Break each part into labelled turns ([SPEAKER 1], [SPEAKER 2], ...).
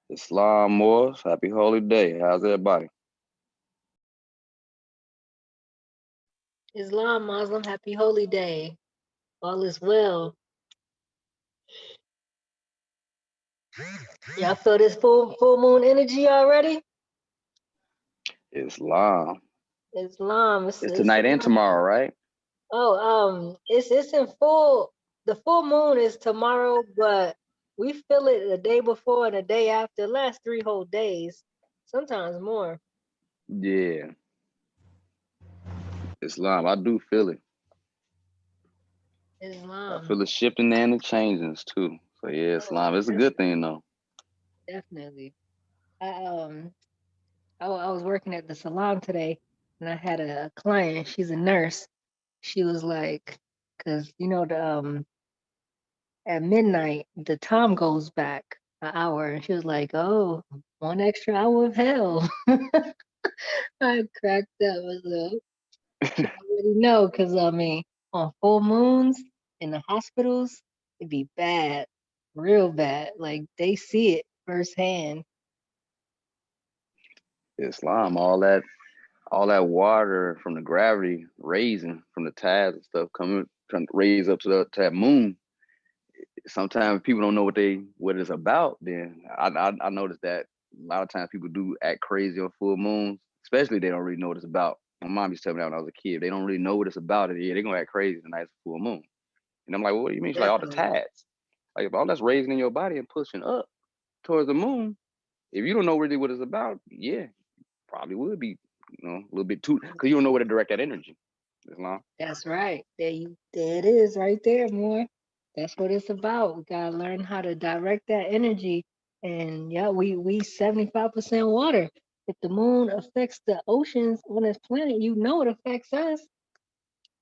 [SPEAKER 1] Islam Moors, happy holy day. How's everybody?
[SPEAKER 2] Islam, Muslim, happy holy day. All is well. Y'all feel this full moon energy already?
[SPEAKER 1] Islam.
[SPEAKER 2] Islam,
[SPEAKER 1] It's
[SPEAKER 2] it's
[SPEAKER 1] tonight and tomorrow, right?
[SPEAKER 2] it's in full. The full moon is tomorrow, but we feel it the day before and the day after. It lasts 3 whole days, sometimes more.
[SPEAKER 1] Yeah, Islam. I do feel it. I
[SPEAKER 2] Islam.
[SPEAKER 1] feel the shifting and the changings too. So yeah,
[SPEAKER 2] Oh,
[SPEAKER 1] Islam. It's a good thing though.
[SPEAKER 2] definitely. I I was working at the salon today, and I had a client. She's a nurse. She was like, because the at midnight the time goes back an hour, and she was like, "Oh, 1 extra hour of hell." I cracked up. I was like, she already know, because I mean, on full moons in the hospitals, it'd be bad, real bad. Like they see it firsthand.
[SPEAKER 1] Islam. All that water from the gravity raising from the tides and stuff coming, trying to raise up to that moon. Sometimes people don't know what it's about. Then I noticed that a lot of times people do act crazy on full moons, especially they don't really know what it's about. My mom used to tell me that when I was a kid. They don't really know what it's about. Yeah, they're gonna act crazy the night it's full moon. And I'm like, well, what do you mean? She's like, all the
[SPEAKER 2] Definitely.
[SPEAKER 1] tides. Like if all that's raising in your body and pushing up towards the moon, if you don't know really what it's about, yeah, probably would be, a little bit too, because you don't know where to direct that energy. Islam.
[SPEAKER 2] That's right. There it is right there, more. That's what it's about. We gotta learn how to direct that energy. And yeah, we 75% water. If the moon affects the oceans on this planet, you know it affects us.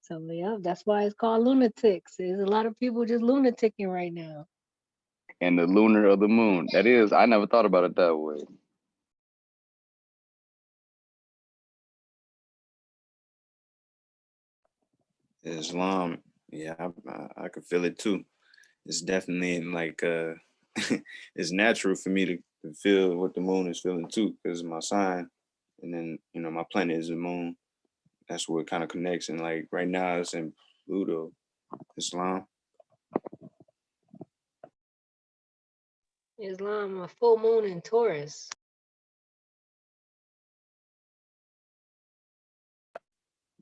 [SPEAKER 2] So yeah, that's why it's called lunatics. There's a lot of people just lunaticking right now.
[SPEAKER 1] And the lunar of the moon. That is, I never thought about it that way.
[SPEAKER 3] Islam, yeah, I could feel it too. It's definitely like it's natural for me to feel what the moon is feeling too, because my sign, and then my planet is the moon. That's what kind of connects. And like right now, it's in Pluto, Islam.
[SPEAKER 2] Islam, a full moon in Taurus.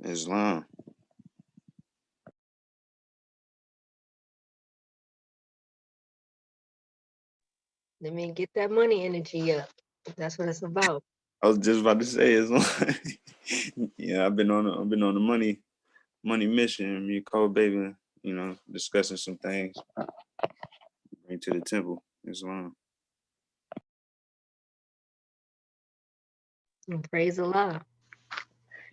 [SPEAKER 3] Islam.
[SPEAKER 2] I mean, get that money energy up. That's what it's about.
[SPEAKER 3] I was just about to say Islam. Yeah, I've been on the money mission. Me and Cole Baby, discussing some things. Bring to the temple, Islam.
[SPEAKER 2] And praise Allah.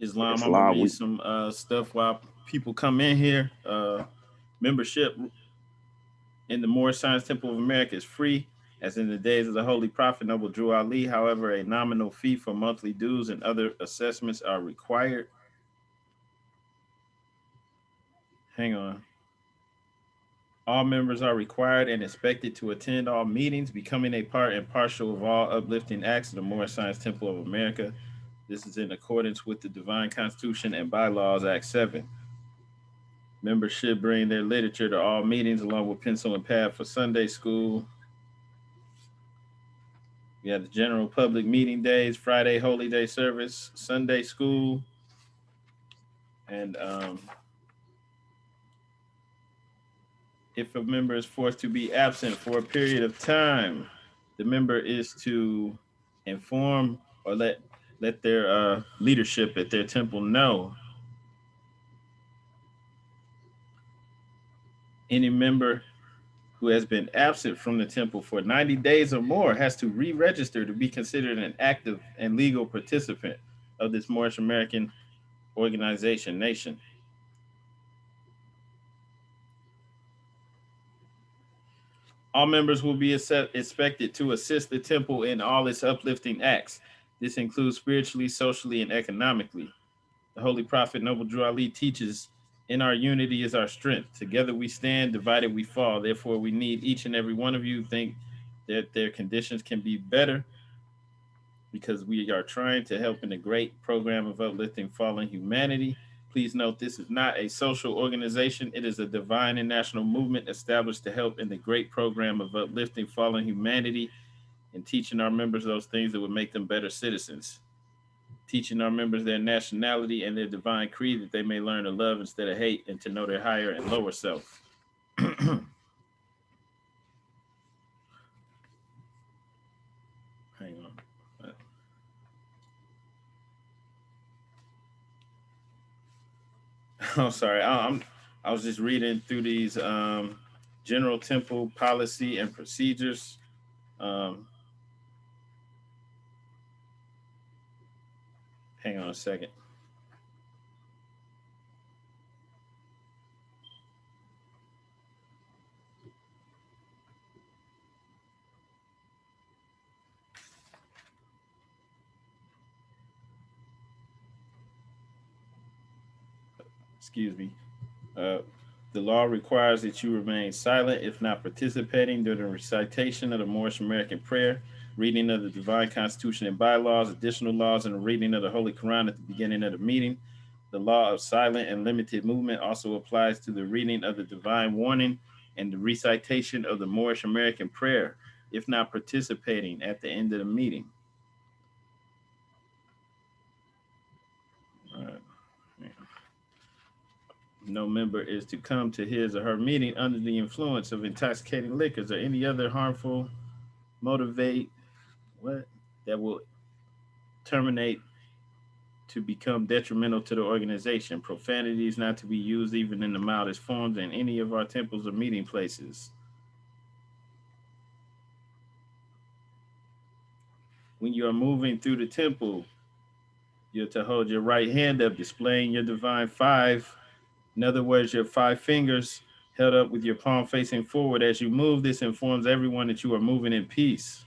[SPEAKER 4] Islam. I'm gonna
[SPEAKER 1] Islam,
[SPEAKER 4] read
[SPEAKER 1] we
[SPEAKER 4] some stuff while people come in here. Membership in the Moorish Science Temple of America is free, as in the days of the Holy Prophet Noble Drew Ali. However, a nominal fee for monthly dues and other assessments are required. Hang on. All members are required and expected to attend all meetings, becoming a part and partial of all uplifting acts of the Moorish Science Temple of America. This is in accordance with the Divine Constitution and Bylaws Act 7. Members should bring their literature to all meetings along with pencil and pad for Sunday school. We have the general public meeting days, Friday Holy Day service, Sunday school, and if a member is forced to be absent for a period of time, the member is to inform or let their leadership at their temple know. Any member who has been absent from the temple for 90 days or more has to re-register to be considered an active and legal participant of this Moorish American organization nation. All members will be expected to assist the temple in all its uplifting acts. This includes spiritually, socially, and economically. The Holy Prophet Noble Drew Ali teaches, in our unity is our strength. Together we stand, divided we fall. Therefore, we need each and every one of you. Think that their conditions can be better because we are trying to help in the great program of uplifting fallen humanity. Please note this is not a social organization. It is a divine and national movement established to help in the great program of uplifting fallen humanity and teaching our members those things that would make them better citizens. Teaching our members their nationality and their divine creed that they may learn to love instead of hate and to know their higher and lower self. Hang on. I'm sorry. I was just reading through these general temple policy and procedures. Hang on a second. Excuse me. The law requires that you remain silent if not participating during the recitation of the Moorish American prayer, reading of the divine constitution and bylaws, additional laws, and the reading of the Holy Koran at the beginning of the meeting. The law of silent and limited movement also applies to the reading of the divine warning and the recitation of the Moorish American prayer, if not participating at the end of the meeting. All right. No member is to come to his or her meeting under the influence of intoxicating liquors or any other harmful motivate that will terminate to become detrimental to the organization. Profanity is not to be used even in the mildest forms in any of our temples or meeting places. When you are moving through the temple, you're to hold your right hand up, displaying your divine five. In other words, your 5 fingers held up with your palm facing forward. As you move, this informs everyone that you are moving in peace.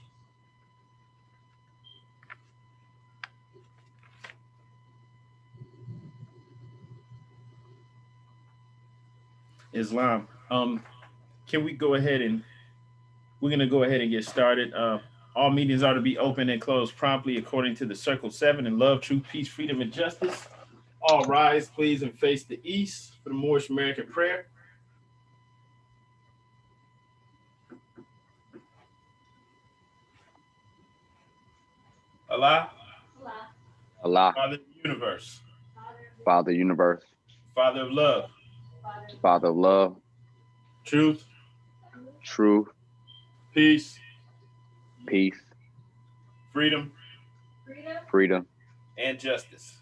[SPEAKER 4] Islam. Can we go ahead and we're going to go ahead and get started. All meetings are to be open and closed promptly according to the Circle 7 in love, truth, peace, freedom, and justice. All rise, please, and face the east for the Moorish American prayer. Allah.
[SPEAKER 1] Allah.
[SPEAKER 4] Father of the universe.
[SPEAKER 1] Father universe.
[SPEAKER 4] Father of love.
[SPEAKER 1] Father of love.
[SPEAKER 4] Truth.
[SPEAKER 1] Truth.
[SPEAKER 4] Peace.
[SPEAKER 1] Peace.
[SPEAKER 4] Freedom.
[SPEAKER 1] Freedom.
[SPEAKER 4] And justice.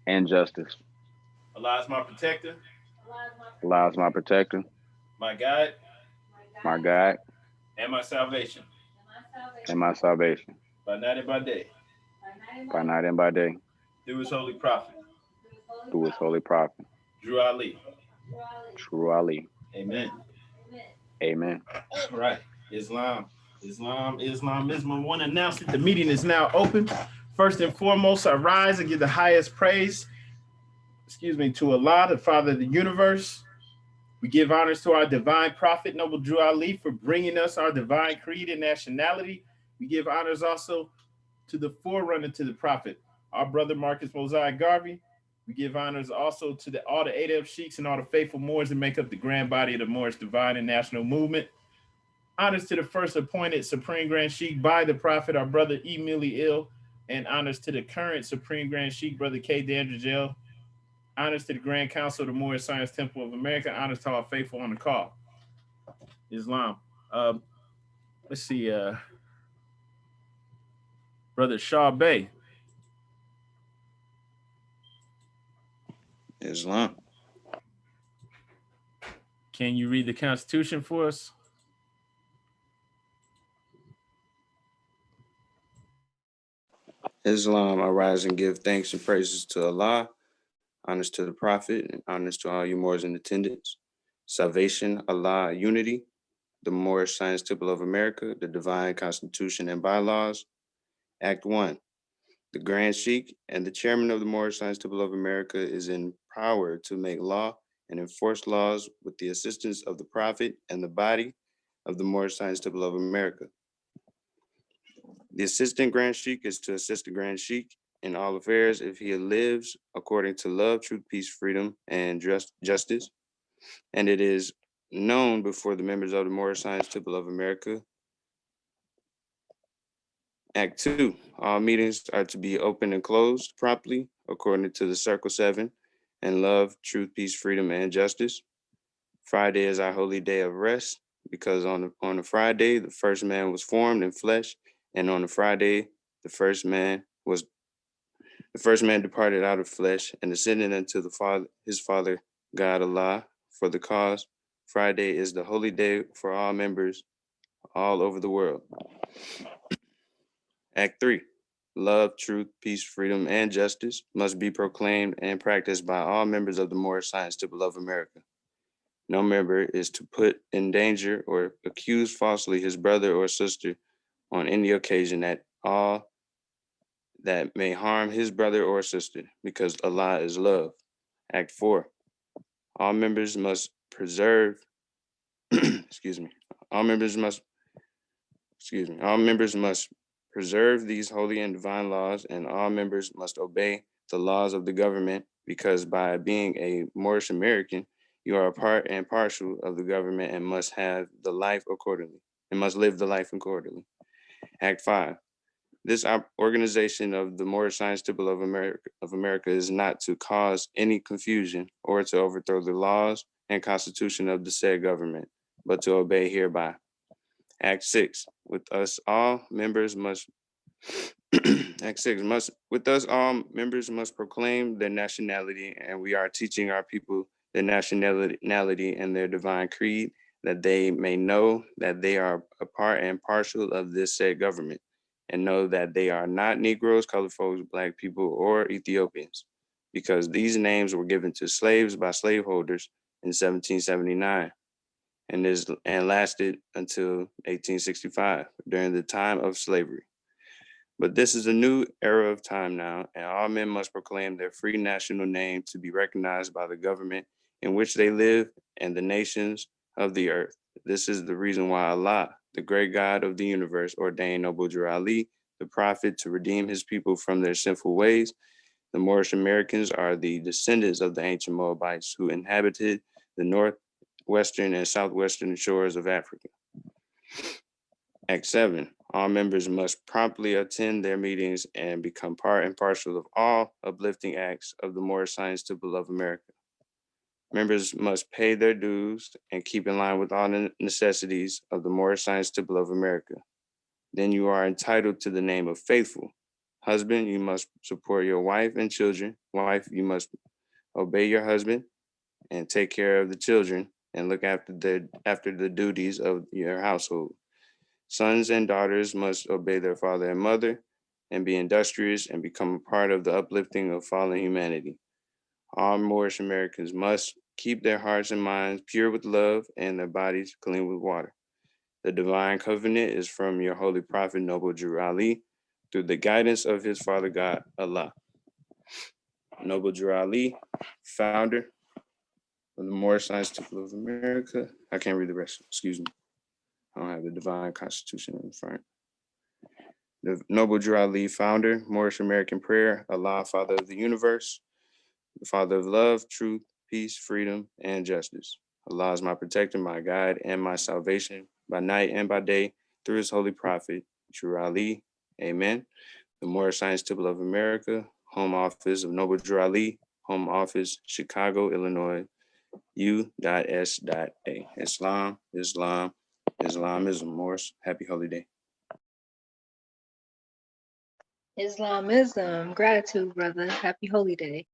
[SPEAKER 1] And justice.
[SPEAKER 4] Allah is my protector.
[SPEAKER 1] Allah is my protector.
[SPEAKER 4] My guide.
[SPEAKER 1] My guide.
[SPEAKER 4] And my salvation.
[SPEAKER 1] And my salvation.
[SPEAKER 4] By night and by day.
[SPEAKER 1] By night and by day.
[SPEAKER 4] Through his holy prophet.
[SPEAKER 1] Through his holy prophet.
[SPEAKER 4] Drew Ali.
[SPEAKER 1] True Ali.
[SPEAKER 4] Amen.
[SPEAKER 1] Amen.
[SPEAKER 4] All right. Islam. I want to announce that the meeting is now open. First and foremost, I rise and give the highest praise, to Allah, the Father of the universe. We give honors to our divine prophet, Noble Drew Ali, for bringing us our divine creed and nationality. We give honors also to the forerunner to the prophet, our brother Marcus Mosiah Garvey. We give honors also to all the ADF sheiks and all the faithful Moors that make up the grand body of the Moorish Divine and National Movement. Honors to the first appointed Supreme Grand Sheikh by the prophet, our brother E. Millie Ill, and honors to the current Supreme Grand Sheikh, brother K. Dandridgel. Honors to the Grand Council of the Moorish Science Temple of America. Honors to all faithful on the call. Islam. Let's see. Brother Shaw Bey.
[SPEAKER 3] Islam.
[SPEAKER 4] Can you read the Constitution for us?
[SPEAKER 3] Islam, I rise and give thanks and praises to Allah, honors to the Prophet, and honors to all you Moors in attendance. Salvation, Allah, unity, the Moorish Science Temple of America, the Divine Constitution and Bylaws. Act 1. The Grand Sheikh and the Chairman of the Moorish Science Temple of America is empowered to make law and enforce laws with the assistance of the Prophet and the body of the Moorish Science Temple of America. The assistant Grand Sheikh is to assist the Grand Sheikh in all affairs if he lives according to love, truth, peace, freedom, and justice. And it is known before the members of the Moorish Science Temple of America. Act 2, all meetings are to be open and closed properly according to the Circle 7 and love, truth, peace, freedom, and justice. Friday is our holy day of rest because on the Friday, the first man was formed in flesh, and on the Friday, the first man departed out of flesh and ascended unto his father, God Allah, for the cause. Friday is the holy day for all members all over the world. Act 3, love, truth, peace, freedom, and justice must be proclaimed and practiced by all members of the Moorish Science Temple of America. No member is to put in danger or accuse falsely his brother or sister on any occasion at all that may harm his brother or sister, because Allah is love. Act 4, all members must preserve, excuse me, all members must preserve these holy and divine laws, and all members must obey the laws of the government, because by being a Moorish American, you are a part and parcel of the government and must have the life accordingly, and must live the life accordingly. Act 5, this organization of the Moorish Science Temple of America is not to cause any confusion or to overthrow the laws and constitution of the said government, but to obey hereby. Act 6, with us all members must proclaim their nationality, and we are teaching our people their nationality and their divine creed, that they may know that they are a part and parcel of this said government, and know that they are not Negroes, colored folks, Black people, or Ethiopians, because these names were given to slaves by slaveholders in 1779. And lasted until 1865 during the time of slavery. But this is a new era of time now, and all men must proclaim their free national name to be recognized by the government in which they live and the nations of the earth. This is the reason why Allah, the great God of the universe, ordained Noble Drew Ali, the prophet, to redeem his people from their sinful ways. The Moorish Americans are the descendants of the ancient Moabites who inhabited the northwestern and southwestern shores of Africa. Act 7, all members must promptly attend their meetings and become part and parcel of all uplifting acts of the Moorish Science Temple of America. Members must pay their dues and keep in line with all the necessities of the Moorish Science Temple of America. Then you are entitled to the name of faithful. Husband, you must support your wife and children. Wife, you must obey your husband and take care of the children and look after the duties of your household. Sons and daughters must obey their father and mother and be industrious and become a part of the uplifting of fallen humanity. All Moorish Americans must keep their hearts and minds pure with love and their bodies clean with water. The divine covenant is from your holy prophet, Noble Drew Ali, through the guidance of his father God, Allah. Noble Drew Ali, founder of the Moorish Science Temple of America. I can't read the rest, excuse me. I don't have the divine constitution in front. The Noble Drew Ali, founder, Moorish American prayer, Allah, Father of the universe, the Father of love, truth, peace, freedom, and justice. Allah is my protector, my guide, and my salvation by night and by day through his holy prophet, Drew Ali. Amen. The Moorish Science Temple of America, home office of Noble Drew Ali, home office, Chicago, Illinois, U.S.A. Islam, Islam, Islamism, Morse. Happy holy day.
[SPEAKER 2] Islamism. Gratitude, brother. Happy holy day.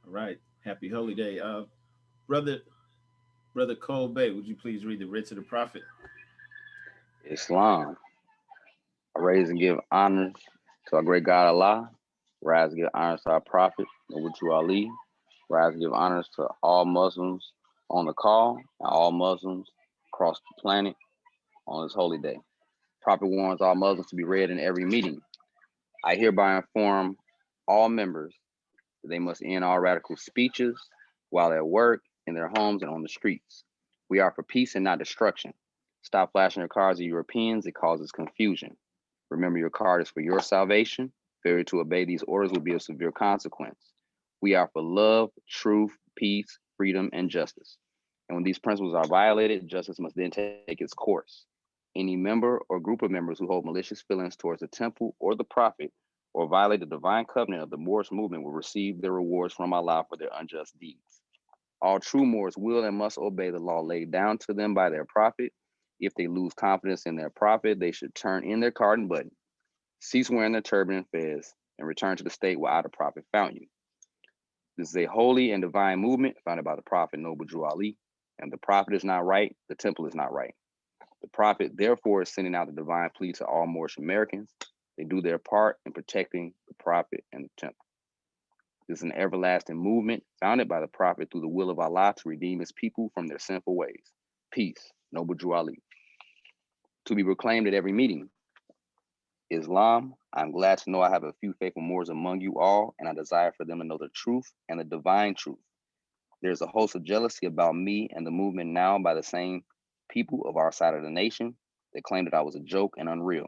[SPEAKER 4] All right. Happy holy day. Brother Cole Bay, would you please read the writ to the prophet?
[SPEAKER 1] Islam. I raise and give honors to our great God Allah. Rise and give honors to our prophet, Noble Drew Ali. Rise and give honors to all Muslims on the call and all Muslims across the planet on this holy day. Prophet warns all Muslims to be read in every meeting. I hereby inform all members that they must end all radical speeches while at work, in their homes, and on the streets. We are for peace and not destruction. Stop flashing your cards at Europeans. It causes confusion. Remember, your card is for your salvation. Failure to obey these orders will be a severe consequence. We are for love, truth, peace, freedom, and justice. And when these principles are violated, justice must then take its course. Any member or group of members who hold malicious feelings towards the temple or the prophet or violate the divine covenant of the Moorish movement will receive their rewards from Allah for their unjust deeds. All true Moors will and must obey the law laid down to them by their prophet. If they lose confidence in their prophet, they should turn in their card and button, cease wearing their turban and fez, and return to the state where the prophet found you. This is a holy and divine movement founded by the prophet Noble Drew Ali, and the prophet is not right, the temple is not right. The prophet, therefore, is sending out the divine plea to all Moorish Americans. They do their part in protecting the prophet and the temple. This is an everlasting movement founded by the prophet through the will of Allah to redeem his people from their sinful ways. Peace, Noble Drew Ali. To be proclaimed at every meeting. Islam, I'm glad to know I have a few faithful Moors among you all, and I desire for them to know the truth and the divine truth. There's a host of jealousy about me and the movement now by the same people of our side of the nation. They claimed that I was a joke and unreal.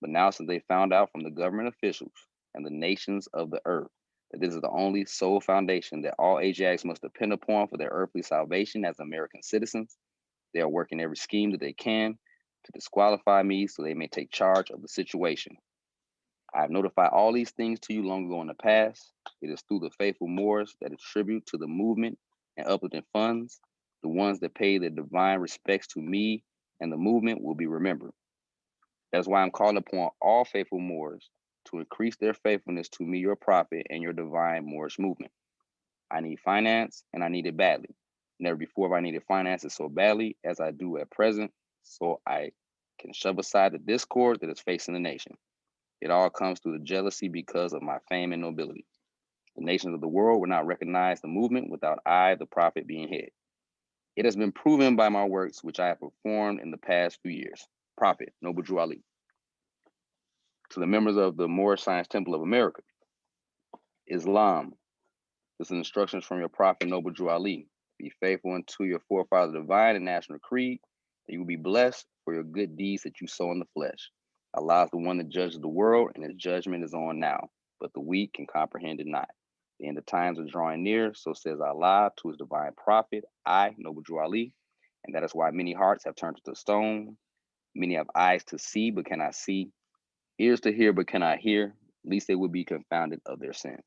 [SPEAKER 1] But now, since they found out from the government officials and the nations of the earth that this is the only sole foundation that all Asiatics must depend upon for their earthly salvation as American citizens, they are working every scheme that they can to disqualify me so they may take charge of the situation. I have notified all these things to you long ago in the past. It is through the faithful Moors that attribute to the movement and uplifting funds. The ones that pay their divine respects to me and the movement will be remembered. That's why I'm calling upon all faithful Moors to increase their faithfulness to me, your prophet, and your divine Moorish movement. I need finance, and I need it badly. Never before have I needed finances so badly as I do at present, so I can shove aside the discord that is facing the nation. It all comes through the jealousy because of my fame and nobility. The nations of the world will not recognize the movement without I, the prophet, being head. It has been proven by my works which I have performed in the past few years. Prophet, Noble Drew Ali. To the members of the Moorish Science Temple of America, Islam. This is instructions from your prophet, Noble Drew Ali. Be faithful unto your forefathers' divine and national creed, that you will be blessed for your good deeds that you sow in the flesh. Allah is the one that judges the world, and his judgment is on now, but the weak can comprehend it not. The end of times are drawing near, so says Allah to his divine prophet, I, Noble Drew Ali, and that is why many hearts have turned to stone. Many have eyes to see, but cannot see, ears to hear, but cannot hear, lest they would be confounded of their sins.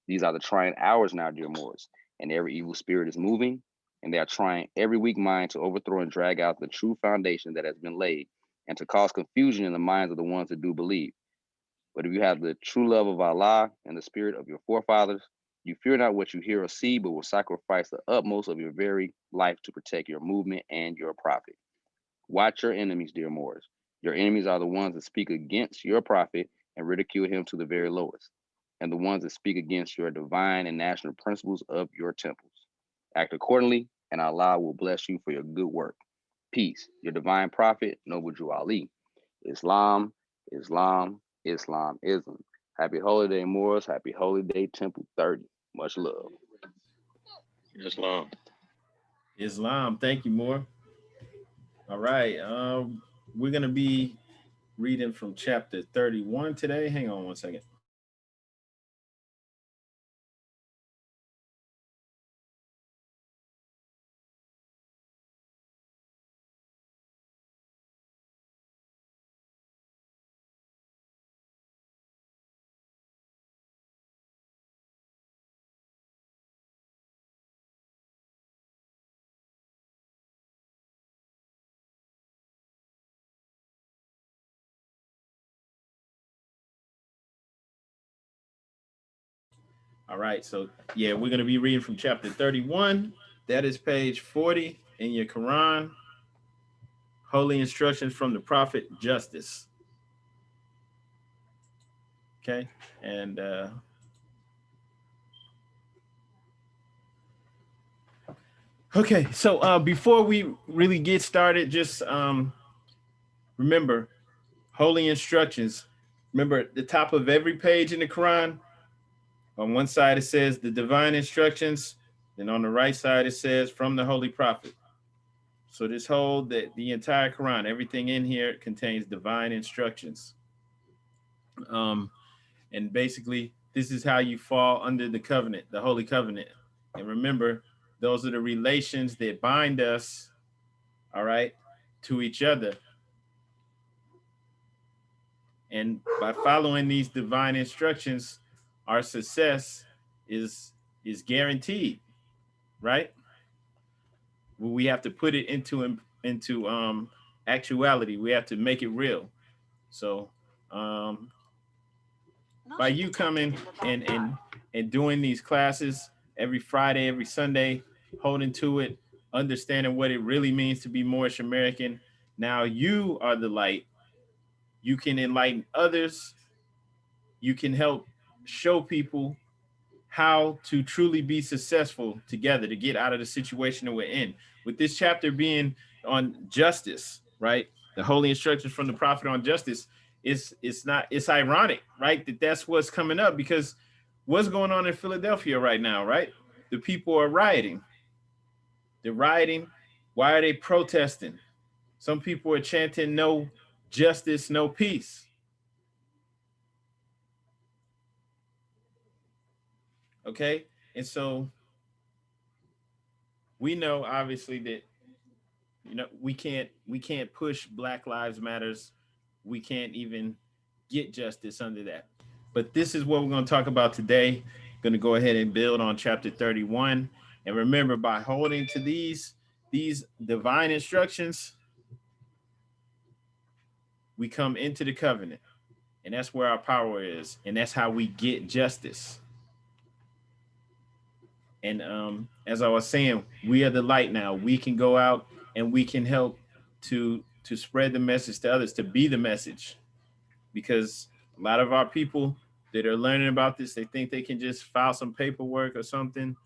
[SPEAKER 1] These are the trying hours now, dear Moors, and every evil spirit is moving, and they are trying every weak mind to overthrow and drag out the true foundation that has been laid, and to cause confusion in the minds of the ones that do believe. But if you have the true love of Allah and the spirit of your forefathers, you fear not what you hear or see, but will sacrifice the utmost of your very life to protect your movement and your prophet. Watch your enemies, dear Moors. Your enemies are the ones that speak against your prophet and ridicule him to the very lowest, and the ones that speak against your divine and national principles of your temples. Act accordingly, and Allah will bless you for your good work. Peace. Your divine prophet, Noble Drew Ali. Islam, Islam, Islamism. Happy Holy Day, Moors. Happy Holy Day, Temple 30. Much love.
[SPEAKER 5] Islam.
[SPEAKER 4] Islam. Thank you, Moore. All right. We're going to be reading from chapter 31 today. Hang on one second. All right, so yeah, we're going to be reading from chapter 31. That is page 40 in your Quran. Holy instructions from the prophet, justice. Okay, and okay, so before we really get started, just remember, holy instructions. Remember, at the top of every page in the Quran, on one side it says the divine instructions, and on the right side it says from the Holy Prophet. So this whole, the entire Quran, everything in here contains divine instructions. And basically, this is how you fall under the covenant, the holy covenant. And remember, those are the relations that bind us, all right, to each other. And by following these divine instructions, our success is guaranteed, right? Well, we have to put it into actuality. We have to make it real. So by you coming and doing these classes every Friday, every Sunday, holding to it, understanding what it really means to be Moorish American, now you are the light. You can enlighten others. You can help show people how to truly be successful together to get out of the situation that we're in. With this chapter being on justice, right? The holy instructions from the prophet on justice, it's ironic, right? That's what's coming up, because what's going on in Philadelphia right now, right? The people are rioting. They're rioting. Why are they protesting? Some people are chanting no justice, no peace. Okay. And so we know obviously that, you know, we can't push Black Lives Matters. We can't even get justice under that. But this is what we're going to talk about today. Going to go ahead and build on chapter 31. And remember, by holding to these divine instructions, we come into the covenant. And that's where our power is. And that's how we get justice. And as I was saying, we are the light now. We can go out and we can help to spread the message to others, to be the message. Because a lot of our people that are learning about this, they think they can just file some paperwork or something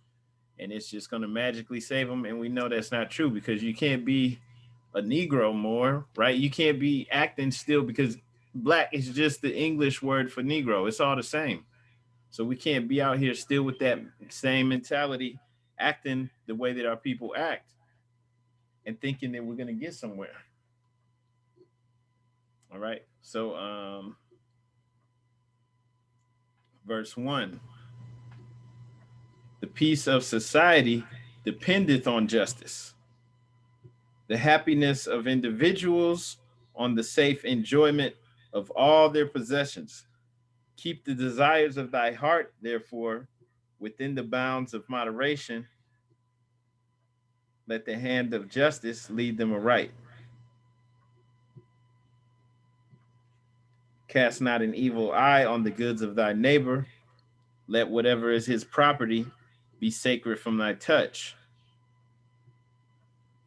[SPEAKER 4] and it's just going to magically save them. And we know that's not true, because you can't be a Negro more, right? You can't be acting still, because Black is just the English word for Negro. It's all the same. So we can't be out here still with that same mentality, acting the way that our people act and thinking that we're going to get somewhere. All right. So verse 1, the peace of society dependeth on justice, the happiness of individuals on the safe enjoyment of all their possessions. Keep the desires of thy heart, therefore, within the bounds of moderation. Let the hand of justice lead them aright. Cast not an evil eye on the goods of thy neighbor. Let whatever is his property be sacred from thy touch.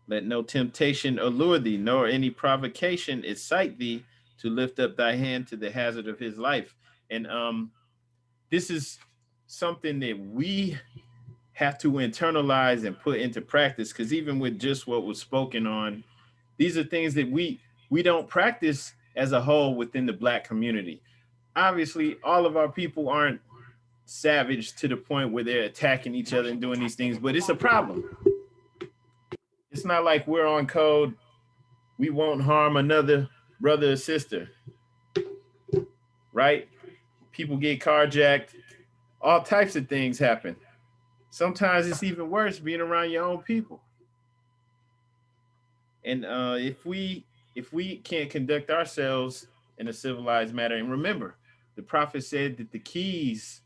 [SPEAKER 4] Let no temptation allure thee, nor any provocation excite thee to lift up thy hand to the hazard of his life. And this is something that we have to internalize and put into practice, because even with just what was spoken on, these are things that we don't practice as a whole within the Black community. Obviously, all of our people aren't savage to the point where they're attacking each other and doing these things, but it's a problem. It's not like we're on code, we won't harm another brother or sister, right? People get carjacked, all types of things happen. Sometimes it's even worse being around your own people. And if we can't conduct ourselves in a civilized manner, and remember, the prophet said that the keys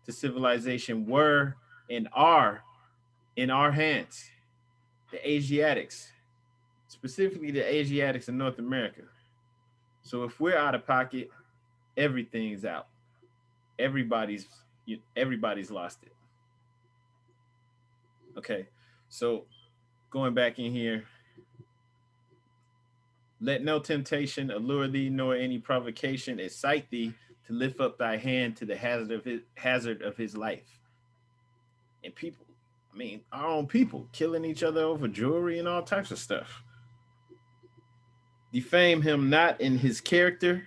[SPEAKER 4] to civilization were and are in our hands, the Asiatics, specifically the Asiatics in North America. So if we're out of pocket, everything's out. Everybody's lost it. Okay, so going back in here, let no temptation allure thee, nor any provocation excite thee to lift up thy hand to the hazard of his life. And people, I mean, our own people killing each other over jewelry and all types of stuff. Defame him not in his character,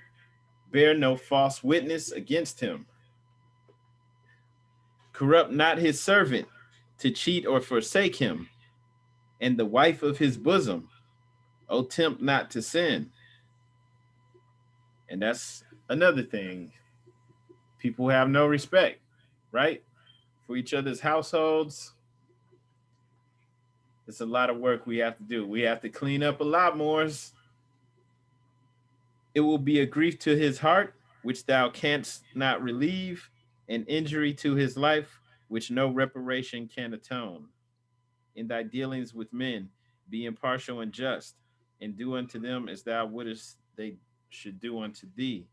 [SPEAKER 4] bear no false witness against him. Corrupt not his servant to cheat or forsake him, and the wife of his bosom. O tempt not to sin. And that's another thing. People have no respect, right? For each other's households. It's a lot of work we have to do. We have to clean up a lot more. It will be a grief to his heart, which thou canst not relieve, an injury to his life, which no reparation can atone. In thy dealings with men, be impartial and just, and do unto them as thou wouldest they should do unto thee.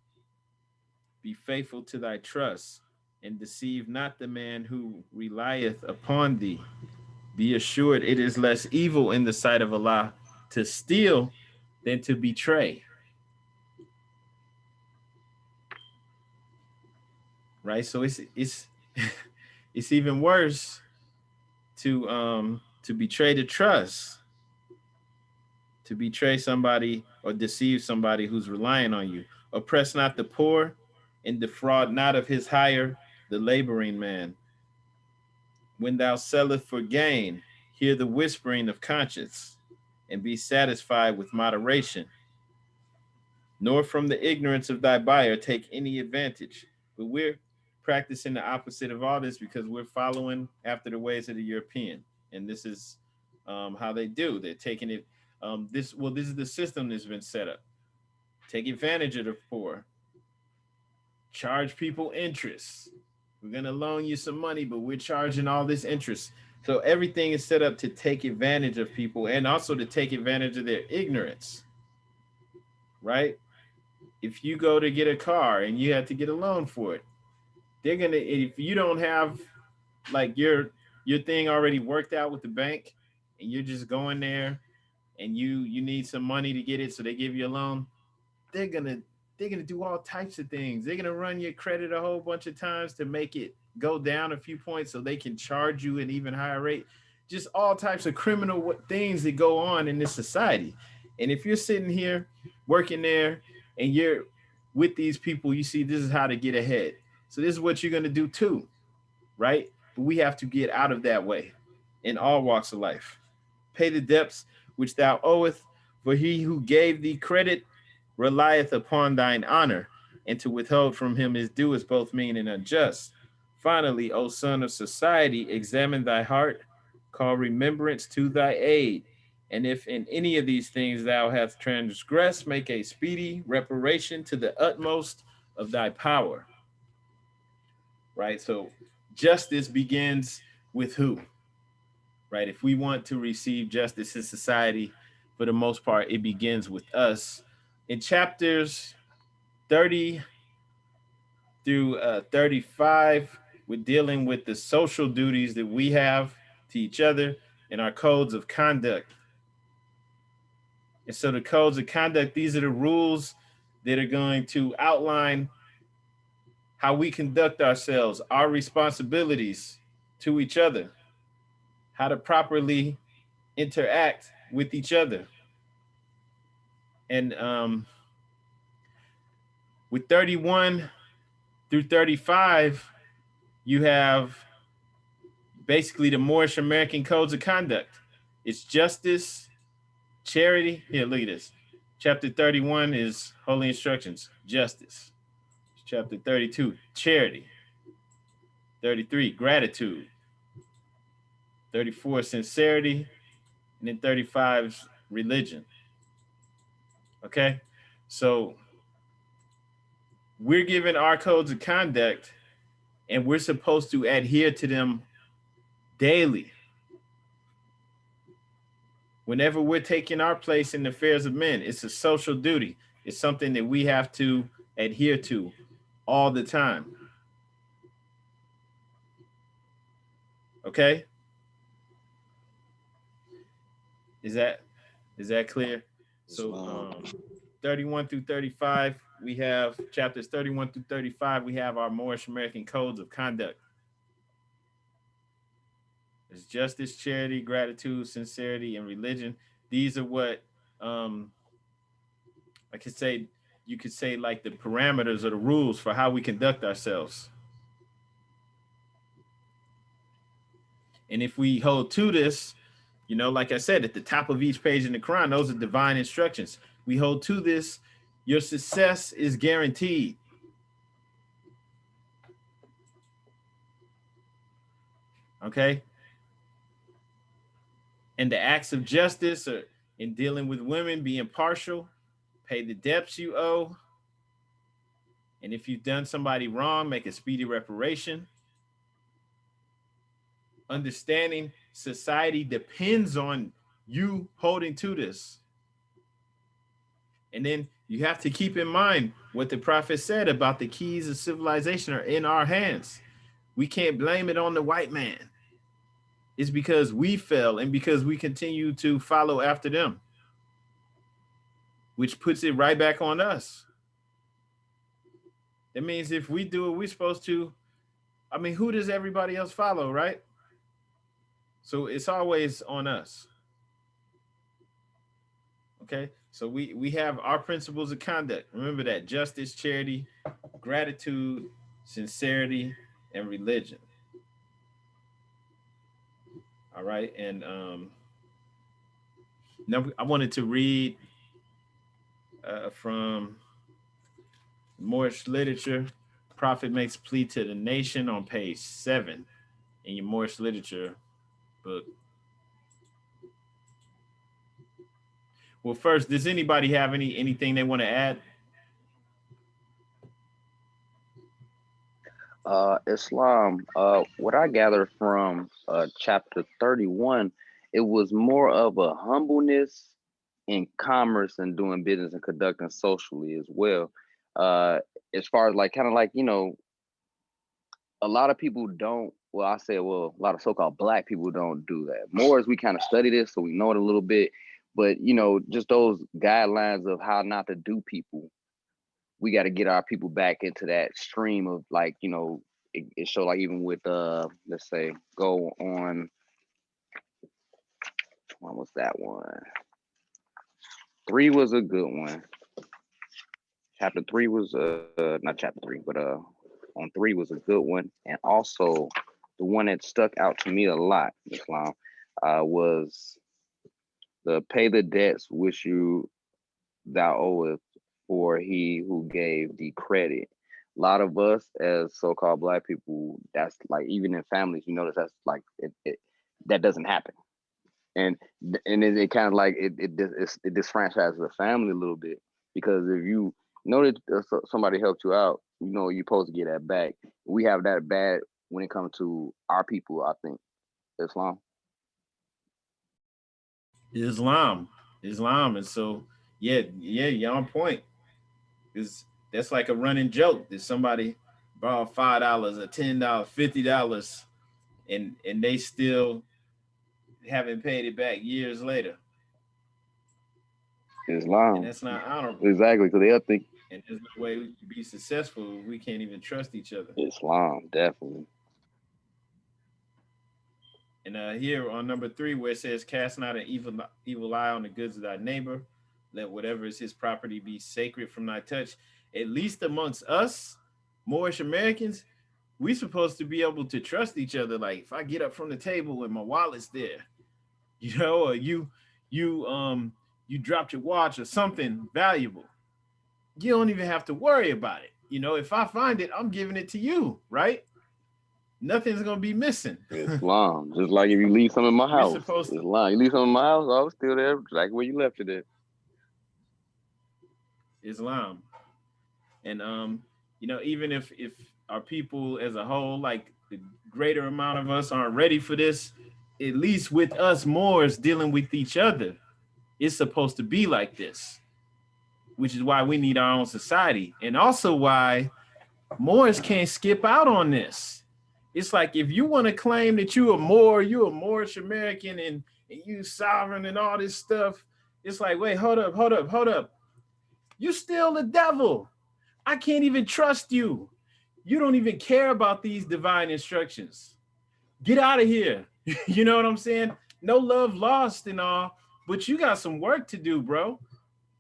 [SPEAKER 4] Be faithful to thy trust, and deceive not the man who relieth upon thee. Be assured it is less evil in the sight of Allah to steal than to betray. Right? So it's it's even worse to betray the trust, to betray somebody or deceive somebody who's relying on you. Oppress not the poor, and defraud not of his hire the laboring man. When thou selleth for gain, hear the whispering of conscience, and be satisfied with moderation. Nor from the ignorance of thy buyer take any advantage. But we're practicing the opposite of all this because we're following after the ways of the European. And this is how they do. They're taking it. This is the system that's been set up. Take advantage of the poor. Charge people interest. We're going to loan you some money, but we're charging all this interest. So everything is set up to take advantage of people and also to take advantage of their ignorance, right? If you go to get a car and you have to get a loan for it, they're going to, if you don't have like your thing already worked out with the bank and you're just going there and you need some money to get it, so they give you a loan, they're gonna do all types of things. They're gonna run your credit a whole bunch of times to make it go down a few points so they can charge you an even higher rate. Just all types of criminal things that go on in this society. And if you're sitting here working there and you're with these people, you see this is how to get ahead. So this is what you're gonna do too, right? But we have to get out of that way in all walks of life. Pay the debts which thou owest, for he who gave thee credit relieth upon thine honor, and to withhold from him his due is both mean and unjust. Finally, O son of society, examine thy heart, call remembrance to thy aid, and if in any of these things thou hast transgressed, make a speedy reparation to the utmost of thy power. Right? So justice begins with who? Right? If we want to receive justice in society, for the most part, it begins with us. In chapters 30 through 35, we're dealing with the social duties that we have to each other and our codes of conduct. And so the codes of conduct, these are the rules that are going to outline how we conduct ourselves, our responsibilities to each other, how to properly interact with each other. And with 31 through 35, you have basically the Moorish American codes of conduct. It's justice, charity. Here, look at this. Chapter 31 is holy instructions, justice. Chapter 32, charity. 33, gratitude. 34, sincerity. And then 35, religion. Okay? So we're given our codes of conduct and we're supposed to adhere to them daily. Whenever we're taking our place in the affairs of men, it's a social duty. It's something that we have to adhere to all the time. Okay? Is that clear? So 31 through 35, we have chapters 31 through 35, we have our Moorish American codes of conduct. It's justice, charity, gratitude, sincerity, and religion. These are what I could say, you could say like the parameters or the rules for how we conduct ourselves. And if we hold to this, You know, like I said, at the top of each page in the Quran, those are divine instructions. We hold to this. Your success is guaranteed. Okay. And the acts of justice are in dealing with women, be impartial, pay the debts you owe. And if you've done somebody wrong, make a speedy reparation. Understanding society depends on you holding to this. And then you have to keep in mind what the prophet said about the keys of civilization are in our hands. We can't blame it on the white man. It's because we fell and because we continue to follow after them, which puts it right back on us. That means if we do what we're supposed to, I mean, who does everybody else follow, right? So it's always on us. Okay, so we have our principles of conduct. Remember that: justice, charity, gratitude, sincerity, and religion. All right, and now I wanted to read from Moorish literature. Prophet makes plea to the nation on page 7 in your Moorish literature book. Well, first, does anybody have anything they want to add?
[SPEAKER 1] Islam, what I gathered from chapter 31, it was more of a humbleness in commerce and doing business and conducting socially as well. As far as like kind of like, you know, a lot of people don't, well, I say, well, a lot of so-called black people don't do that. More as we kind of study this, so we know it a little bit, but you know, just those guidelines of how not to do people, we got to get our people back into that stream of like, you know, it show like even with let's say go on, what was that one? 3 was a good one. Chapter 3 was not chapter 3, but on 3 was a good one. And also the one that stuck out to me a lot, Islam, was the pay the debts which thou owest, for he who gave the credit. A lot of us as so-called black people, that's like even in families, you notice that's like that doesn't happen, and it kind of like it disfranchises the family a little bit, because if you know that somebody helped you out, you know you're supposed to get that back. We have that bad when it comes to our people, I think. Islam.
[SPEAKER 4] Islam, and so you're on point. Is that's like a running joke that somebody borrowed $5 or $10, $50, and they still haven't paid it back years later.
[SPEAKER 1] Islam.
[SPEAKER 4] And that's not honorable.
[SPEAKER 1] Exactly, because they'll think.
[SPEAKER 4] And there's no way we can be successful if we can't even trust each other.
[SPEAKER 1] Islam, definitely.
[SPEAKER 4] And here on number 3, where it says, "Cast not an evil eye on the goods of thy neighbor. Let whatever is his property be sacred from thy touch." At least amongst us, Moorish Americans, we supposed to be able to trust each other. Like if I get up from the table and my wallet's there, you know, or you dropped your watch or something valuable, you don't even have to worry about it. You know, if I find it, I'm giving it to you, right? Nothing's gonna be missing.
[SPEAKER 1] Islam. Just like if you leave something in my house, Islam. You leave something in my house, I was still there, like where you left it at.
[SPEAKER 4] Islam. And you know, even if our people as a whole, like the greater amount of us aren't ready for this, at least with us Moors dealing with each other, it's supposed to be like this, which is why we need our own society, and also why Moors can't skip out on this. It's like if you want to claim that you're a Moorish American and you sovereign and all this stuff, it's like, wait, hold up. You still the devil. I can't even trust you. You don't even care about these divine instructions. Get out of here. You know what I'm saying? No love lost and all, but you got some work to do, bro.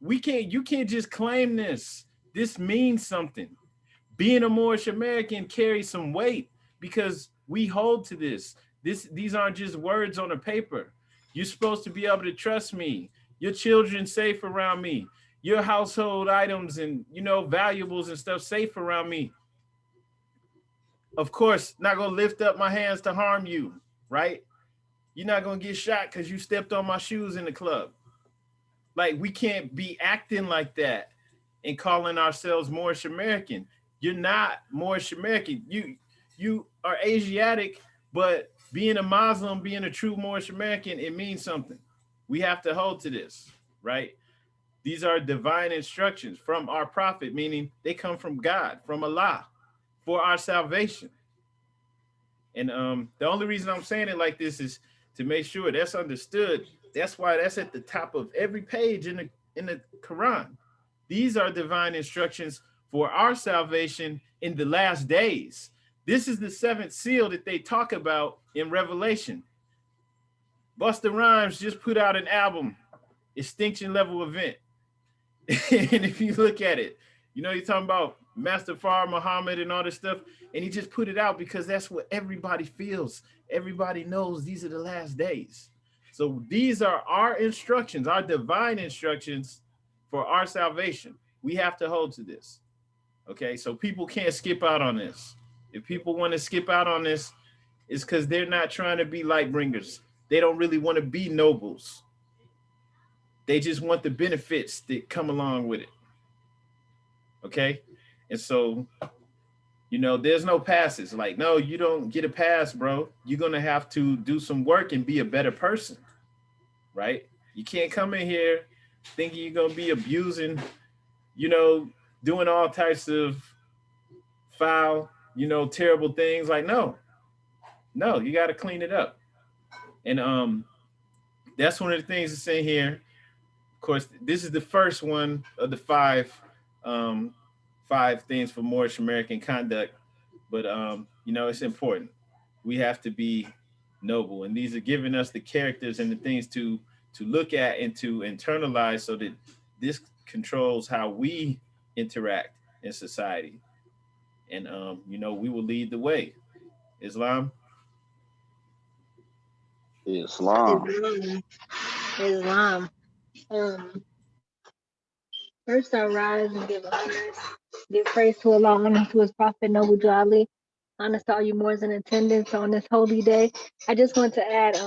[SPEAKER 4] You can't just claim this. This means something. Being a Moorish American carries some weight because we hold to this. These aren't just words on a paper. You're supposed to be able to trust me. Your children safe around me. Your household items and, you know, valuables and stuff safe around me. Of course, not going to lift up my hands to harm you, right? You're not going to get shot because you stepped on my shoes in the club. Like, we can't be acting like that and calling ourselves Moorish American. You're not Moorish American. You are Asiatic, but being a Muslim, being a true Moorish American, it means something. We have to hold to this, right? These are divine instructions from our prophet, meaning they come from God, from Allah, for our salvation. And the only reason I'm saying it like this is to make sure that's understood. That's why that's at the top of every page in the Quran. These are divine instructions for our salvation in the last days. This is the seventh seal that they talk about in Revelation. Busta Rhymes just put out an album, Extinction Level Event. And if you look at it, you know, you're talking about Master Far Muhammad and all this stuff, and he just put it out because that's what everybody feels. Everybody knows these are the last days. So these are our instructions, our divine instructions for our salvation. We have to hold to this. Okay, so people can't skip out on this. If people want to skip out on this, it's because they're not trying to be light bringers. They don't really want to be nobles. They just want the benefits that come along with it. Okay, and so, you know, there's no passes. Like, no, you don't get a pass, bro. You're gonna have to do some work and be a better person, right? You can't come in here thinking you're gonna be abusing, you know, doing all types of foul, you know, terrible things. Like, no, you got to clean it up. And that's one of the things that's in here. Of course, this is the first one of the five things for Moorish American conduct. But you know, it's important. We have to be noble, and these are giving us the characters and the things to look at and to internalize, so that this controls how we interact in society. And you know, we will lead the way. Islam.
[SPEAKER 1] Islam.
[SPEAKER 2] Islam. First I rise and give honors, give praise to Allah, honor to his prophet, Noble Jali, honor to all you Moors in attendance on this holy day. I just want to add,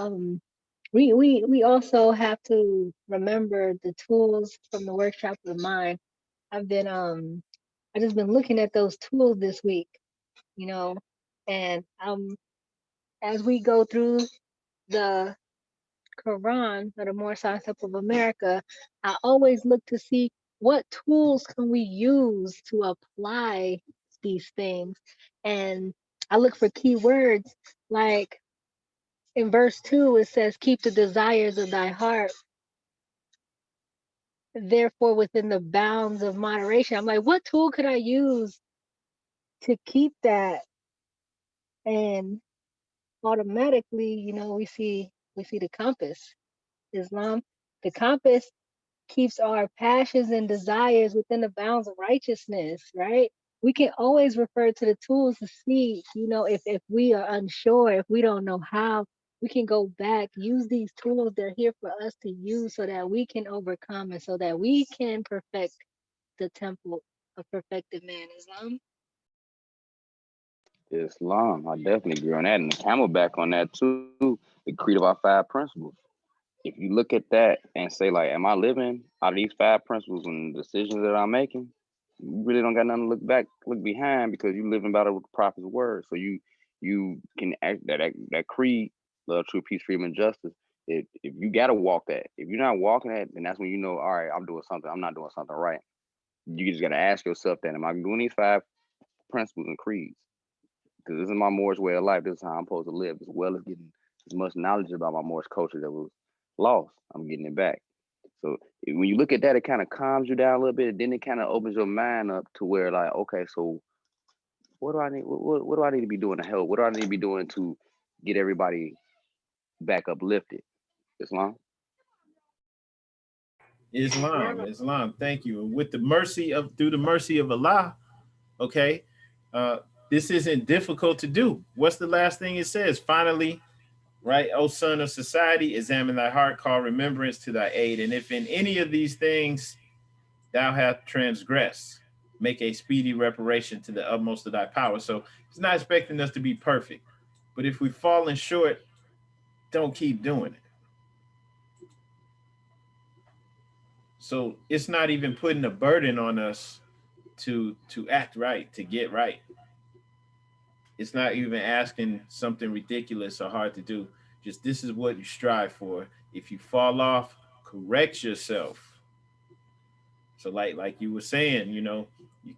[SPEAKER 2] we also have to remember the tools from the workshop of the mind. I just been looking at those tools this week, you know, and as we go through the Koran, or the More Science of America, I always look to see what tools can we use to apply these things. And I look for keywords, like in verse 2, it says, keep the desires of thy heart, therefore within the bounds of moderation. I'm like, what tool could I use to keep that? And automatically, you know, we see the compass. Islam, the compass keeps our passions and desires within the bounds of righteousness, right? We can always refer to the tools to see, you know, if we are unsure, if we don't know how, we can go back, use these tools. They're here for us to use so that we can overcome and so that we can perfect the temple of perfected man. Islam.
[SPEAKER 1] Islam. I definitely agree on that. And the Camelback on that too, the creed of our 5 principles. If you look at that and say, like, am I living out of these 5 principles and the decisions that I'm making? You really don't got nothing to look behind, because you living by the prophet's word. So you can act that creed, love, truth, peace, freedom, and justice. If you gotta walk that, if you're not walking that, then that's when you know, all right, I'm doing something, I'm not doing something right. You just gotta ask yourself that, am I doing these 5 principles and creeds? Because this is my Moorish way of life. This is how I'm supposed to live, as well as getting as much knowledge about my Moorish culture that was lost. I'm getting it back. So when you look at that, it kind of calms you down a little bit. And then it kind of opens your mind up to where, like, okay, so what do I need? What do I need to be doing to help? What do I need to be doing to get everybody back uplifted? Islam.
[SPEAKER 4] Islam. Thank you. With the mercy of, through the mercy of Allah, okay, this isn't difficult to do. What's the last thing it says? Finally, right? O son of society, examine thy heart, call remembrance to thy aid. And if in any of these things thou hast transgressed, make a speedy reparation to the utmost of thy power. So he's not expecting us to be perfect. But if we've fallen short, don't keep doing it. So it's not even putting a burden on us to act right, to get right. It's not even asking something ridiculous or hard to do. Just this is what you strive for. If you fall off, correct yourself. So like you were saying, you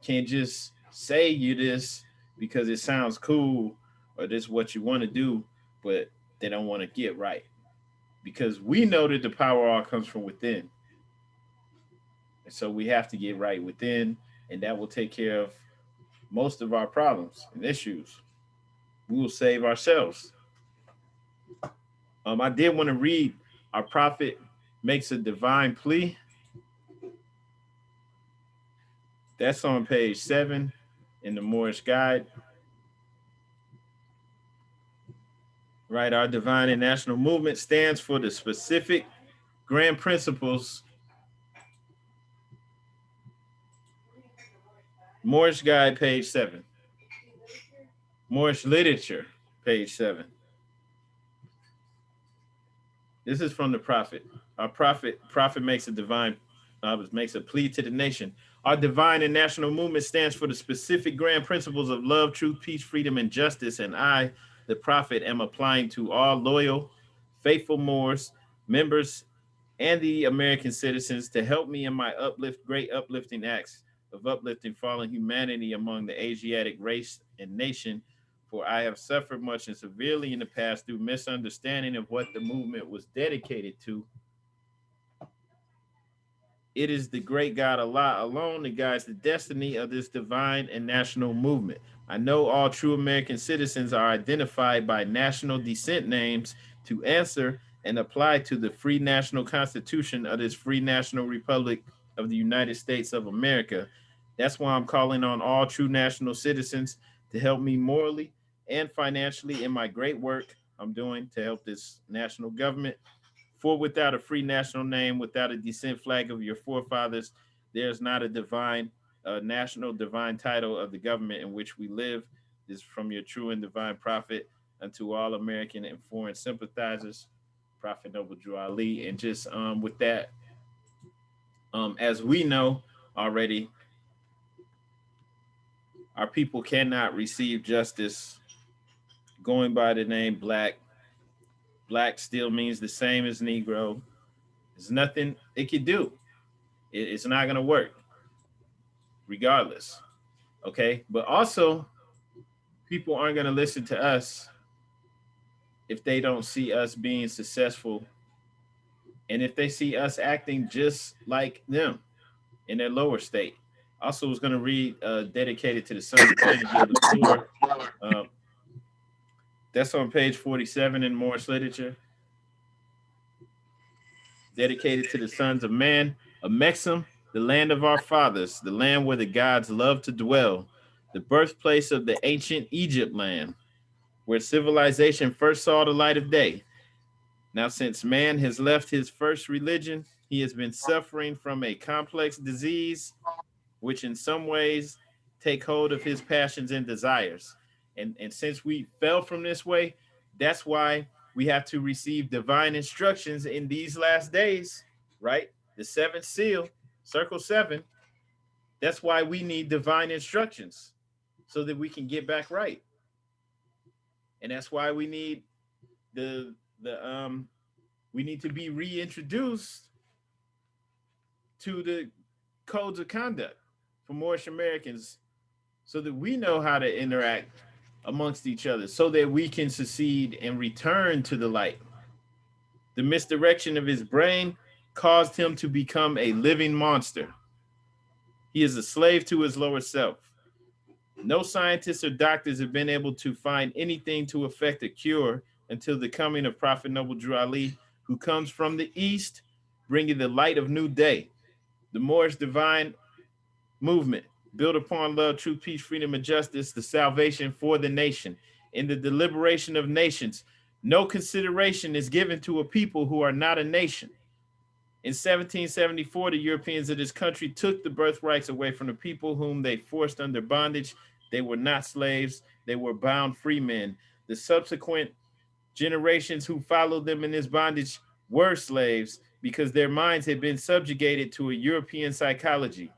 [SPEAKER 4] can't just say you this because it sounds cool or this is what you want to do, but they don't want to get right. Because we know that the power all comes from within. And so we have to get right within, and that will take care of most of our problems and issues. We will save ourselves. I did want to read our prophet makes a divine plea. That's on page 7 in the Moorish Guide. Right, our divine and national movement stands for the specific grand principles. Moorish Guide, page 7. Moorish Literature, page 7. This is from the prophet. Our prophet makes a plea to the nation. Our divine and national movement stands for the specific grand principles of love, truth, peace, freedom, and justice. And I, the prophet, am applying to all loyal, faithful Moors, members, and the American citizens to help me in my great uplifting acts of uplifting fallen humanity among the Asiatic race and nation. For I have suffered much and severely in the past through misunderstanding of what the movement was dedicated to. It is the great God Allah alone that guides the destiny of this divine and national movement. I know all true American citizens are identified by national descent names to answer and apply to the free national constitution of this free national republic of the United States of America. That's why I'm calling on all true national citizens to help me morally and financially in my great work I'm doing to help this national government. For without a free national name, without a descent flag of your forefathers, there's not a national divine title of the government in which we live. This is from your true and divine prophet unto all American and foreign sympathizers, Prophet Noble Drew Ali. And just with that, as we know already, our people cannot receive justice going by the name Black. Black still means the same as Negro. There's nothing it could do. It's not going to work regardless. Okay. But also, people aren't going to listen to us if they don't see us being successful and if they see us acting just like them in their lower state. Also, was going to read dedicated to the sons of man and the poor. That's on page 47 in Moorish literature. Dedicated to the sons of man, a Mexim, the land of our fathers, the land where the gods love to dwell, the birthplace of the ancient Egypt land, where civilization first saw the light of day. Now, since man has left his first religion, he has been suffering from a complex disease, which in some ways take hold of his passions and desires. And since we fell from this way, that's why we have to receive divine instructions in these last days, right? The seventh seal, circle 7. That's why we need divine instructions so that we can get back right. And that's why we need we need to be reintroduced to the codes of conduct for Moorish Americans so that we know how to interact amongst each other so that we can succeed and return to the light. The misdirection of his brain caused him to become a living monster. He is a slave to his lower self. No scientists or doctors have been able to find anything to effect a cure until the coming of Prophet Noble Drew Ali, who comes from the east, bringing the light of new day. The Moorish divine movement, built upon love, truth, peace, freedom, and justice, the salvation for the nation. In the deliberation of nations, No consideration is given to a people who are not a nation. In 1774, the Europeans of this country took the birthrights away from the people whom they forced under bondage. They were not slaves, they were bound free men. The subsequent generations who followed them in this bondage were slaves because their minds had been subjugated to a European psychology.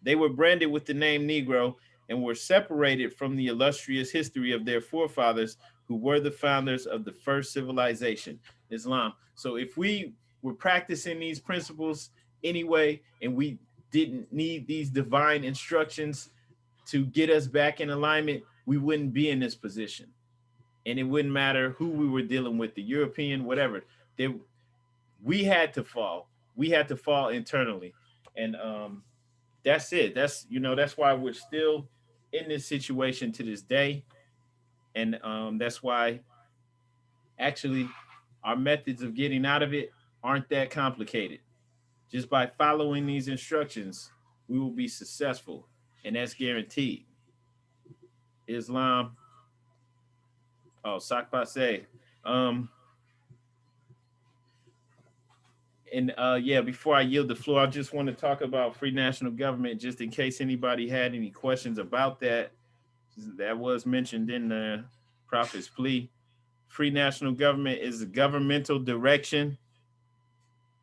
[SPEAKER 4] They were branded with the name Negro and were separated from the illustrious history of their forefathers who were the founders of the first civilization, Islam. So if we were practicing these principles anyway, and we didn't need these divine instructions to get us back in alignment, we wouldn't be in this position. And it wouldn't matter who we were dealing with, the European, whatever. We had to fall. We had to fall internally. And that's it. That's why we're still in this situation to this day. And that's why actually our methods of getting out of it aren't that complicated. Just by following these instructions, we will be successful. And that's guaranteed. Islam. Oh, Sakpase. Yeah, before I yield the floor, I just want to talk about free national government, just in case anybody had any questions about that. That was mentioned in the Prophet's plea. Free national government is the governmental direction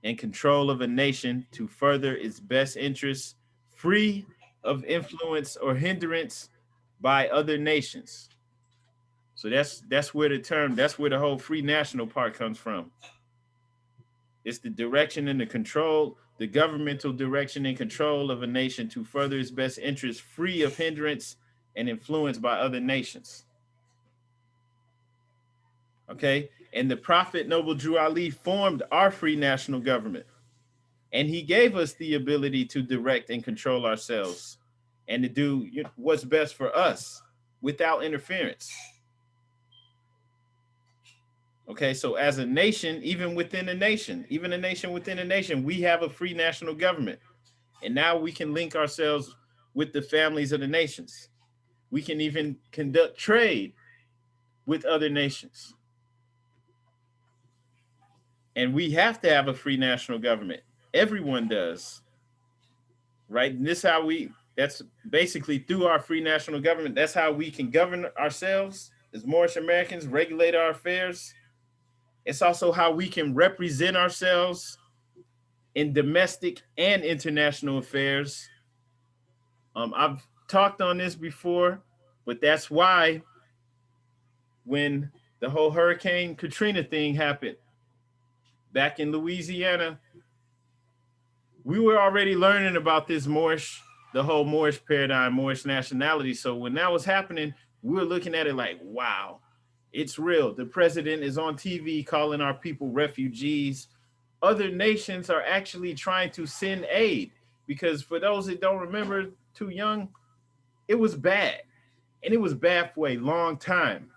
[SPEAKER 4] and control of a nation to further its best interests, free of influence or hindrance by other nations. So that's where the whole free national part comes from. It's the direction and the control, the governmental direction and control of a nation to further its best interests, free of hindrance and influence by other nations. Okay, and the Prophet Noble Drew Ali formed our free national government, and he gave us the ability to direct and control ourselves and to do what's best for us without interference. Okay, so as a nation, even within a nation, we have a free national government. And now we can link ourselves with the families of the nations. We can even conduct trade with other nations. And we have to have a free national government. Everyone does. Right? And that's basically through our free national government. That's how we can govern ourselves as Moorish Americans, regulate our affairs. It's also how we can represent ourselves in domestic and international affairs. I've talked on this before, but that's why when the whole Hurricane Katrina thing happened back in Louisiana, we were already learning about this the whole Moorish paradigm, Moorish nationality. So when that was happening, we were looking at it like, wow, it's real. The president is on TV calling our people refugees. Other nations are actually trying to send aid because for those that don't remember, too young, it was bad. And it was bad for a long time.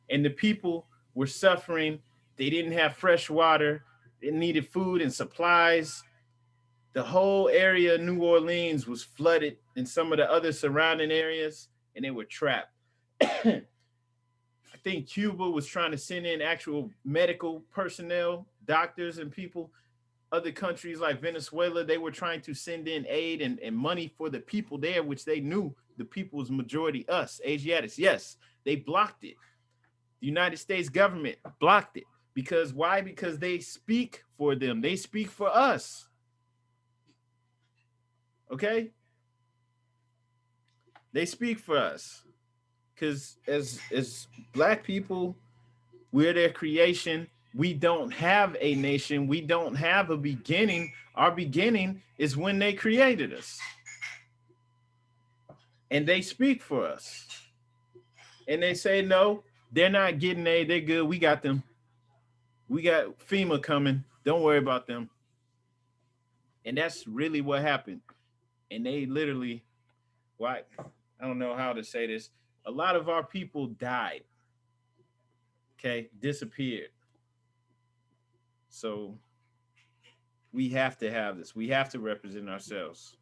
[SPEAKER 4] And the people were suffering. They didn't have fresh water. They needed food and supplies. The whole area of New Orleans was flooded and some of the other surrounding areas, and they were trapped. I think Cuba was trying to send in actual medical personnel, doctors and people. Other countries like Venezuela, they were trying to send in aid and money for the people there, which they knew the people was majority us, Asiatics. Yes, they blocked it. The United States government blocked it. Because why? Because they speak for them. They speak for us. Okay? They speak for us. Because as Black people, we're their creation. We don't have a nation. We don't have a beginning. Our beginning is when they created us. And they speak for us. And they say, no, they're not getting aid. They're good. We got them. We got FEMA coming. Don't worry about them. And that's really what happened. And they literally, I don't know how to say this. A lot of our people died. Okay, disappeared. So we have to have this. We have to represent ourselves.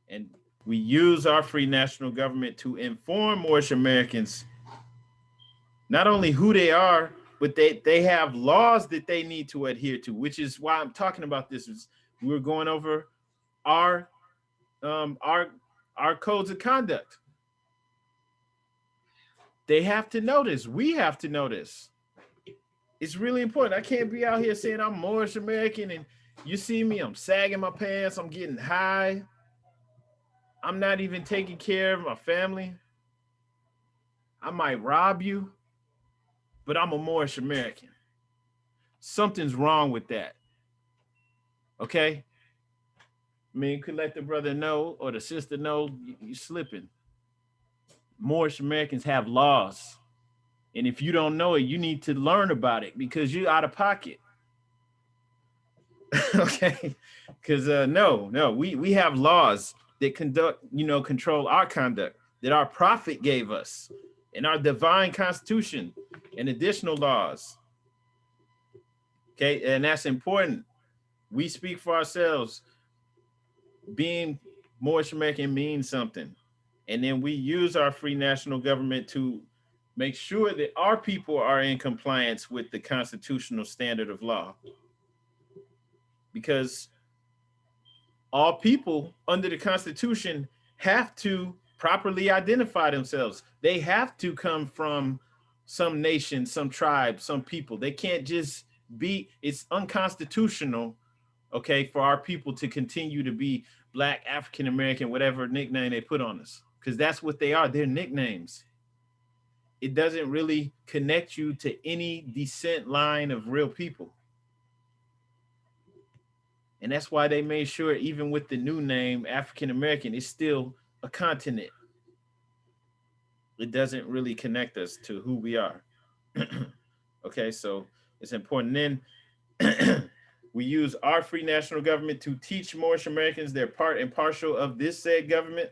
[SPEAKER 4] And we use our free national government to inform Moorish Americans not only who they are, but they have laws that they need to adhere to, which is why I'm talking about this. Is we're going over our um, our our codes of conduct. They have to know this. We have to know this. It's really important. I can't be out here saying I'm Moorish American and you see me, I'm sagging my pants, I'm getting high. I'm not even taking care of my family. I might rob you, but I'm a Moorish American. Something's wrong with that. Okay? I mean, you could let the brother know or the sister know you're slipping. Moorish Americans have laws. And if you don't know it, you need to learn about it because you're out of pocket. Okay? Because no, we have laws that control our conduct that our prophet gave us in our divine constitution and additional laws. Okay, and that's important. We speak for ourselves. Being Moorish American means something. And then we use our free national government to make sure that our people are in compliance with the constitutional standard of law. Because all people under the Constitution have to properly identify themselves. They have to come from some nation, some tribe, some people. They can't just be, it's unconstitutional, okay, for our people to continue to be Black, African American, whatever nickname they put on us, because that's what they are. They're nicknames. It doesn't really connect you to any descent line of real people. And that's why they made sure, even with the new name, African American, it's still a continent. It doesn't really connect us to who we are. Okay, so it's important. Then we use our free national government to teach Moorish Americans their part and parcel of this said government,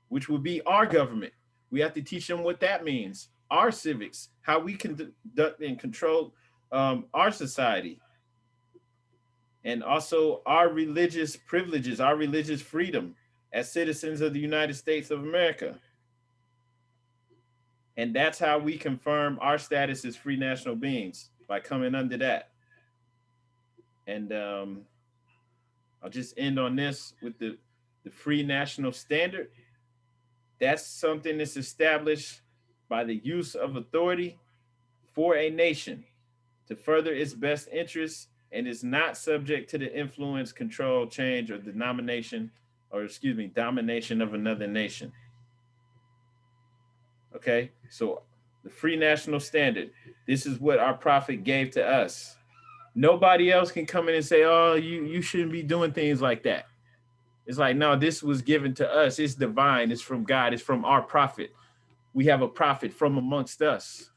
[SPEAKER 4] which will be our government. We have to teach them what that means, our civics, how we conduct and control our society, and also our religious privileges, our religious freedom as citizens of the United States of America. And that's how we confirm our status as free national beings, by coming under that. And I'll just end on this with the free national standard. That's something that's established by the use of authority for a nation to further its best interests and is not subject to the influence, control, change, or domination of another nation. Okay, so the free national standard, this is what our prophet gave to us. Nobody else can come in and say, oh, you shouldn't be doing things like that. It's like, no, this was given to us. It's divine. It's from God. It's from our prophet. We have a prophet from amongst us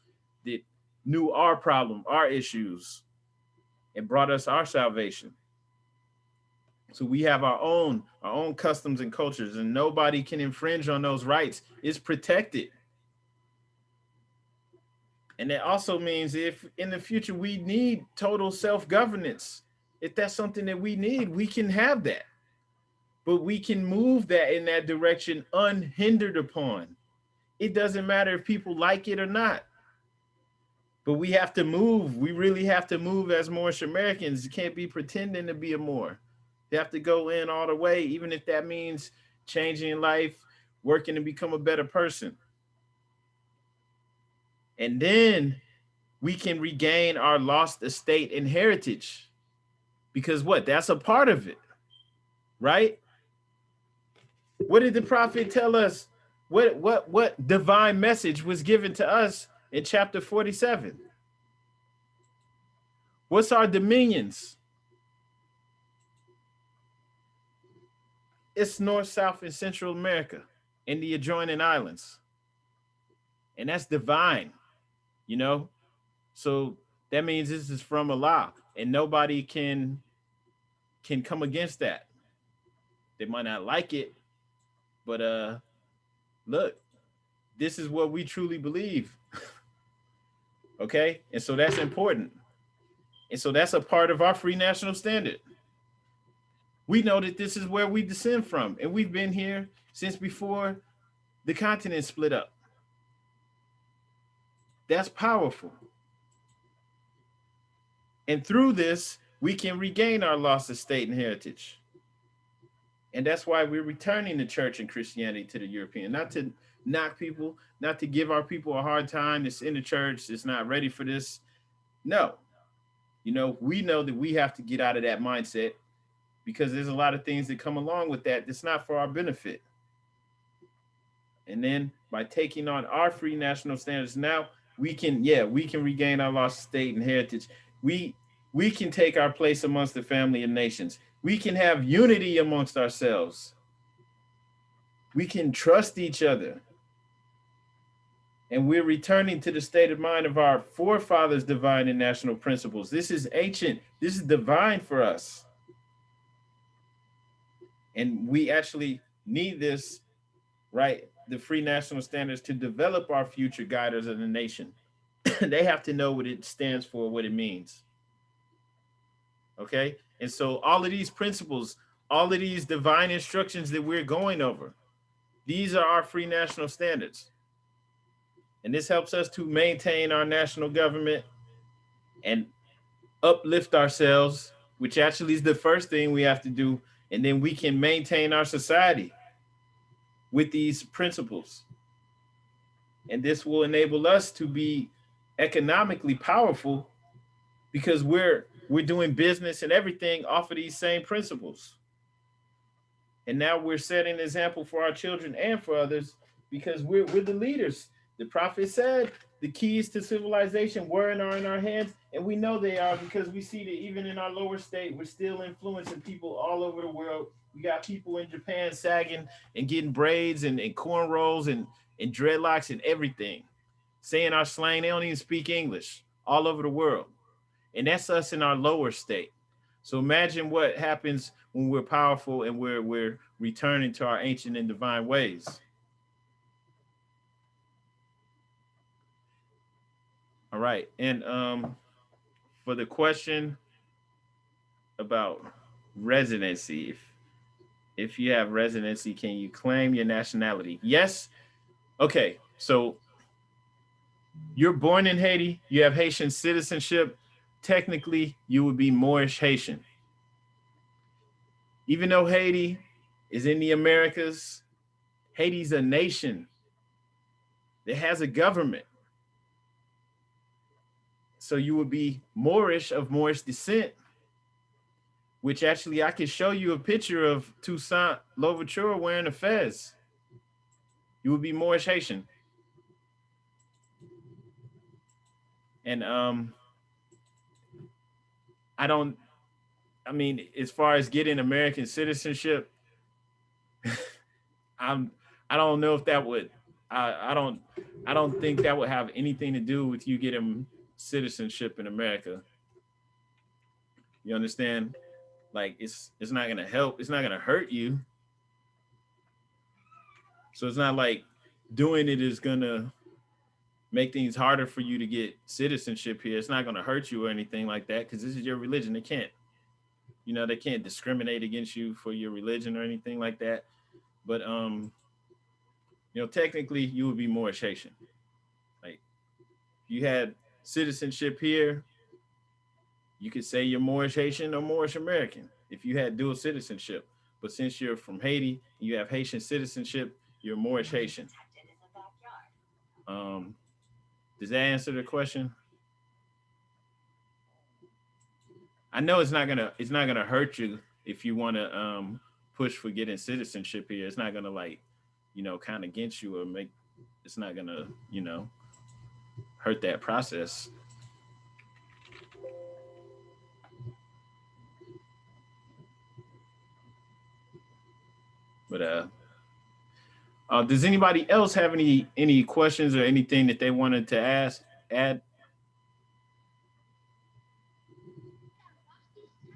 [SPEAKER 4] that knew our problem, our issues, and brought us our salvation. So we have our own customs and cultures, and nobody can infringe on those rights. It's protected. And that also means if in the future we need total self-governance, if that's something that we need, we can have that. But we can move that in that direction unhindered upon. It doesn't matter if people like it or not. But we have to move. We really have to move as Moorish Americans. You can't be pretending to be a Moor. You have to go in all the way, even if that means changing life, working to become a better person. And then we can regain our lost estate and heritage. Because what? That's a part of it, right? What did the prophet tell us? What divine message was given to us in chapter 47? What's our dominions? It's North, South, and Central America and the adjoining islands. And that's divine, you know? So that means this is from Allah, and nobody can come against that. They might not like it, but look, this is what we truly believe. Okay? And so that's important. And so that's a part of our free national standard. We know that this is where we descend from, and we've been here since before the continent split up. That's powerful. And through this, we can regain our lost estate and heritage. And that's why we're returning the church and Christianity to the European, not to knock people, not to give our people a hard time. It's in the church, it's not ready for this. No, we know that we have to get out of that mindset because there's a lot of things that come along with that that's not for our benefit. And then by taking on our free national standards, now we can regain our lost state and heritage. We can take our place amongst the family of nations. We can have unity amongst ourselves. We can trust each other. And we're returning to the state of mind of our forefathers' divine and national principles. This is ancient. This is divine for us. And we actually need this, right? The free national standards to develop our future guiders of the nation. They have to know what it stands for, what it means. Okay? And so all of these principles, all of these divine instructions that we're going over, these are our free national standards. And this helps us to maintain our national government and uplift ourselves, which actually is the first thing we have to do. And then we can maintain our society with these principles. And this will enable us to be economically powerful because we're doing business and everything off of these same principles. And now we're setting an example for our children and for others because we're the leaders. The prophet said the keys to civilization were and are in our hands, and we know they are because we see that even in our lower state, we're still influencing people all over the world. We got people in Japan sagging and getting braids and cornrows and dreadlocks and everything, saying our slang. They don't even speak English all over the world. And that's us in our lower state. So imagine what happens when we're powerful and we're returning to our ancient and divine ways. All right. And for the question about residency, if you have residency, can you claim your nationality? Yes. Okay. So you're born in Haiti, you have Haitian citizenship. Technically, you would be Moorish Haitian. Even though Haiti is in the Americas, Haiti's a nation that has a government. So you would be Moorish of Moorish descent, which actually I could show you a picture of Toussaint Louverture wearing a fez. You would be Moorish Haitian. And as far as getting American citizenship, I don't know if that would, I don't think that would have anything to do with you getting citizenship in America. You understand? Like it's not gonna help. It's not gonna hurt you. So it's not like doing it is gonna make things harder for you to get citizenship here. It's not gonna hurt you or anything like that because this is your religion. They can't discriminate against you for your religion or anything like that. But technically you would be Moorish Haitian. Like if you had citizenship here, you could say you're Moorish Haitian or Moorish American if you had dual citizenship. But since you're from Haiti, you have Haitian citizenship, you're Moorish Haitian. Does that answer the question? I know it's not gonna hurt you if you want to push for getting citizenship here. It's not gonna kind of against you or make. It's not gonna hurt that process. But does anybody else have any questions or anything that they wanted to add?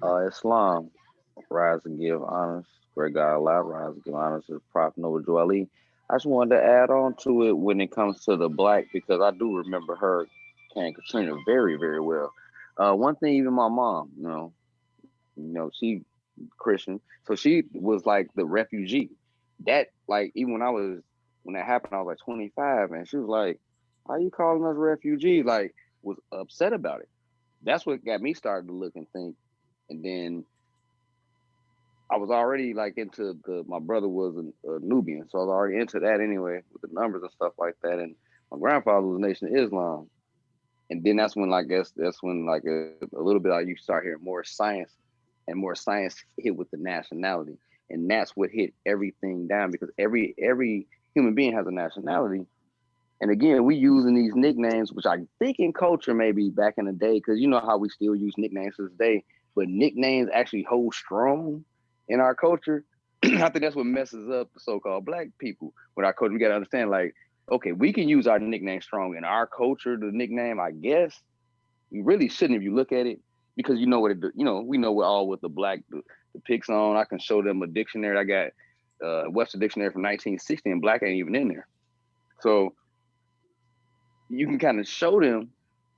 [SPEAKER 1] Islam, rise and give honors. Great God Allah, rise and give honors to the Prophet Noah Joali. I just wanted to add on to it when it comes to the black, because I do remember her Hurricane Katrina very, very well. One thing, even my mom, she Christian, so she was like the refugee. That like even when that happened, I was like 25, and she was like, How you calling us refugees? Like, was upset about it. That's what got me started to look and think. And then I was already like into my brother was a Nubian, so I was already into that anyway with the numbers and stuff like that. And my grandfather was Nation of Islam, and then that's when I guess that's when like a little bit like you start hearing more science, and more science hit with the nationality, and that's what hit everything down because every human being has a nationality. And again, we using these nicknames, which I think in culture maybe back in the day, because you know how we still use nicknames to this day, but nicknames actually hold strong in our culture. I think that's what messes up the so-called black people with our culture. We got to understand, like, okay, we can use our nickname strong in our culture. The nickname, I guess, we really shouldn't if you look at it, because you know what it. We know what all with the black the picks on. I can show them a dictionary. I got Webster dictionary from 1960, and black ain't even in there. So you can kind of show them,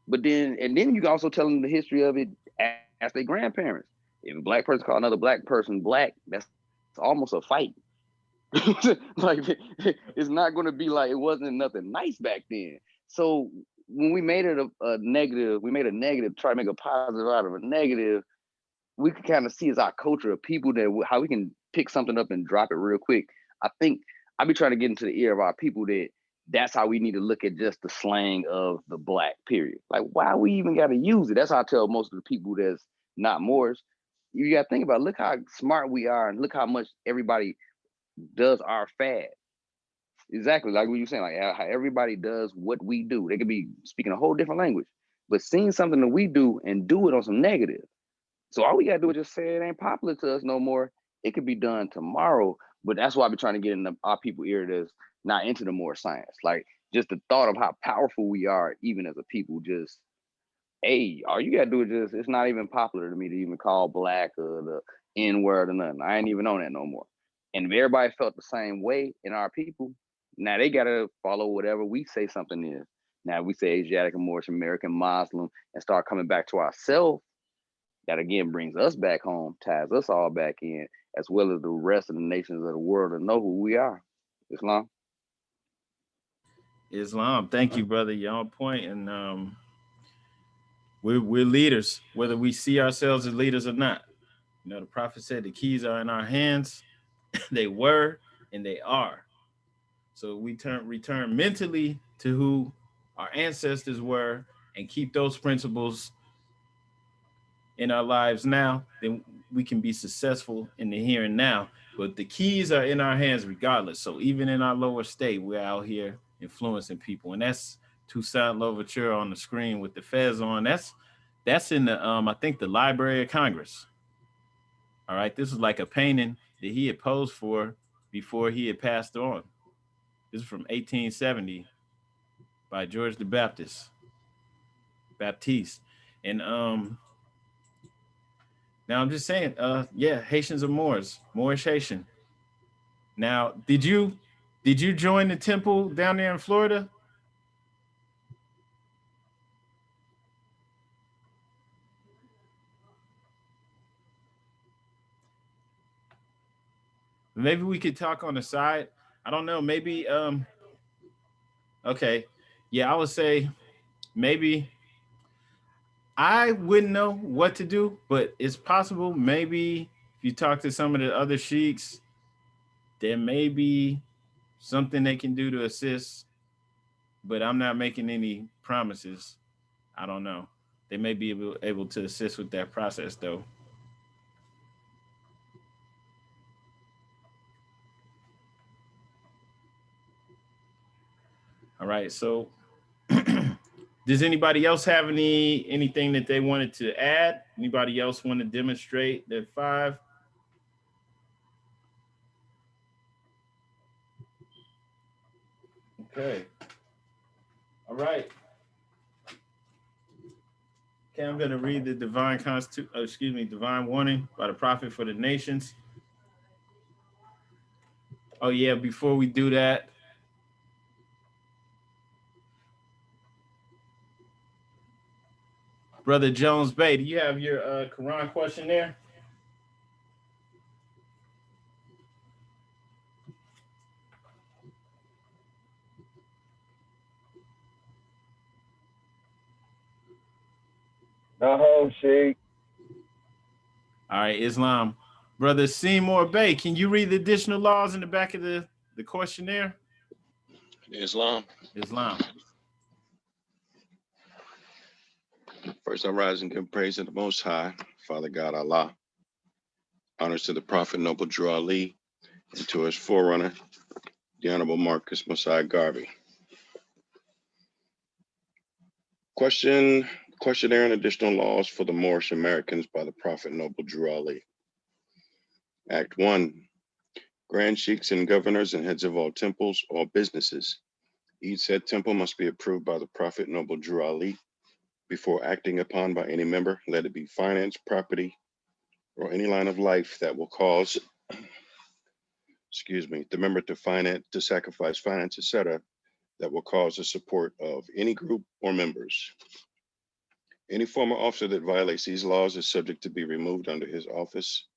[SPEAKER 1] but then you can also tell them the history of it as their grandparents. If a black person call another black person black, that's almost a fight. Like it's not going to be like it wasn't nothing nice back then. So when we made it a negative, we made a negative, try to make a positive out of a negative. We can kind of see as our culture of people that how we can pick something up and drop it real quick. I think I be trying to get into the ear of our people that that's how we need to look at just the slang of the black period. Like why we even got to use it? That's how I tell most of the people that's not Moors. You got to think about it. Look how smart we are and look how much everybody does our fad. Exactly like what you're saying, like how everybody does what we do. They could be speaking a whole different language, but seeing something that we do and do it on some negative. So all we gotta do is just say it ain't popular to us no more. It could be done tomorrow. But that's why I be trying to get in our people ear that's not into the more science. Like just the thought of how powerful we are, even as a people, just hey, all you gotta do is just it's not even popular to me to even call black or the N word or nothing. I ain't even on that no more. And if everybody felt the same way in our people, now they gotta follow whatever we say something is. Now we say Asiatic, Moorish, American, Muslim, and start coming back to ourselves. That again brings us back home, ties us all back in, as well as the rest of the nations of the world to know who we are. Islam.
[SPEAKER 4] Islam. Thank you, brother. You're on point, and we're leaders, whether we see ourselves as leaders or not. You know, the prophet said the keys are in our hands. They were and they are. So we return mentally to who our ancestors were and keep those principles in our lives now, then we can be successful in the here and now. But the keys are in our hands regardless. So even in our lower state, we're out here influencing people. And that's Toussaint Louverture on the screen with the fez on. That's in the I think the Library of Congress. All right. This is like a painting that he had posed for before he had passed on. This is from 1870 by George the Baptiste. And now I'm just saying, yeah, Haitians are Moors, Moorish Haitian. Now, did you join the temple down there in Florida? Maybe we could talk on the side. I don't know. Maybe okay. Yeah, I would say maybe I wouldn't know what to do, but it's possible maybe if you talk to some of the other sheiks, there may be something they can do to assist, but I'm not making any promises. I don't know. They may be able to assist with that process though. All right. So does anybody else have anything that they wanted to add? Anybody else want to demonstrate their five? Okay. All right. Okay, I'm going to read the divine warning by the prophet for the nations. Oh yeah, before we do that, Brother Jones Bay, do you have your Quran question there?
[SPEAKER 6] No, Sheikh.
[SPEAKER 4] All right, Islam. Brother Seymour Bay, can you read the additional laws in the back of the questionnaire?
[SPEAKER 5] Islam.
[SPEAKER 4] Islam.
[SPEAKER 5] First, I rise and give praise to the Most High, Father God Allah. Honors to the Prophet Noble Drew Ali and to his forerunner, the Honorable Marcus Mosiah Garvey. Questionnaire and additional laws for the Moorish Americans by the Prophet Noble Drew Ali. Act 1. Grand sheikhs and governors and heads of all temples, all businesses. Each said temple must be approved by the Prophet Noble Drew Ali before acting upon by any member, let it be finance, property, or any line of life that will cause, the member to sacrifice finance, etc., that will cause the support of any group or members. Any former officer that violates these laws is subject to be removed under his office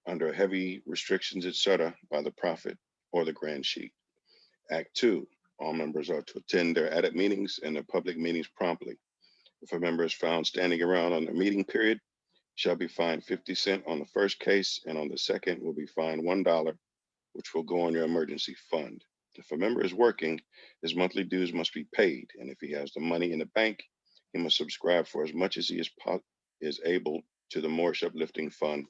[SPEAKER 5] under heavy restrictions, etc., by the Prophet or the Grand Sheikh. Act 2. All members are to attend their added meetings and their public meetings promptly. If a member is found standing around on the meeting period, shall be fined 50 cents on the first case, and on the second will be fined $1, which will go on your emergency fund. If a member is working, his monthly dues must be paid, and if he has the money in the bank, he must subscribe for as much as he is able to the Moorish Uplifting Fund,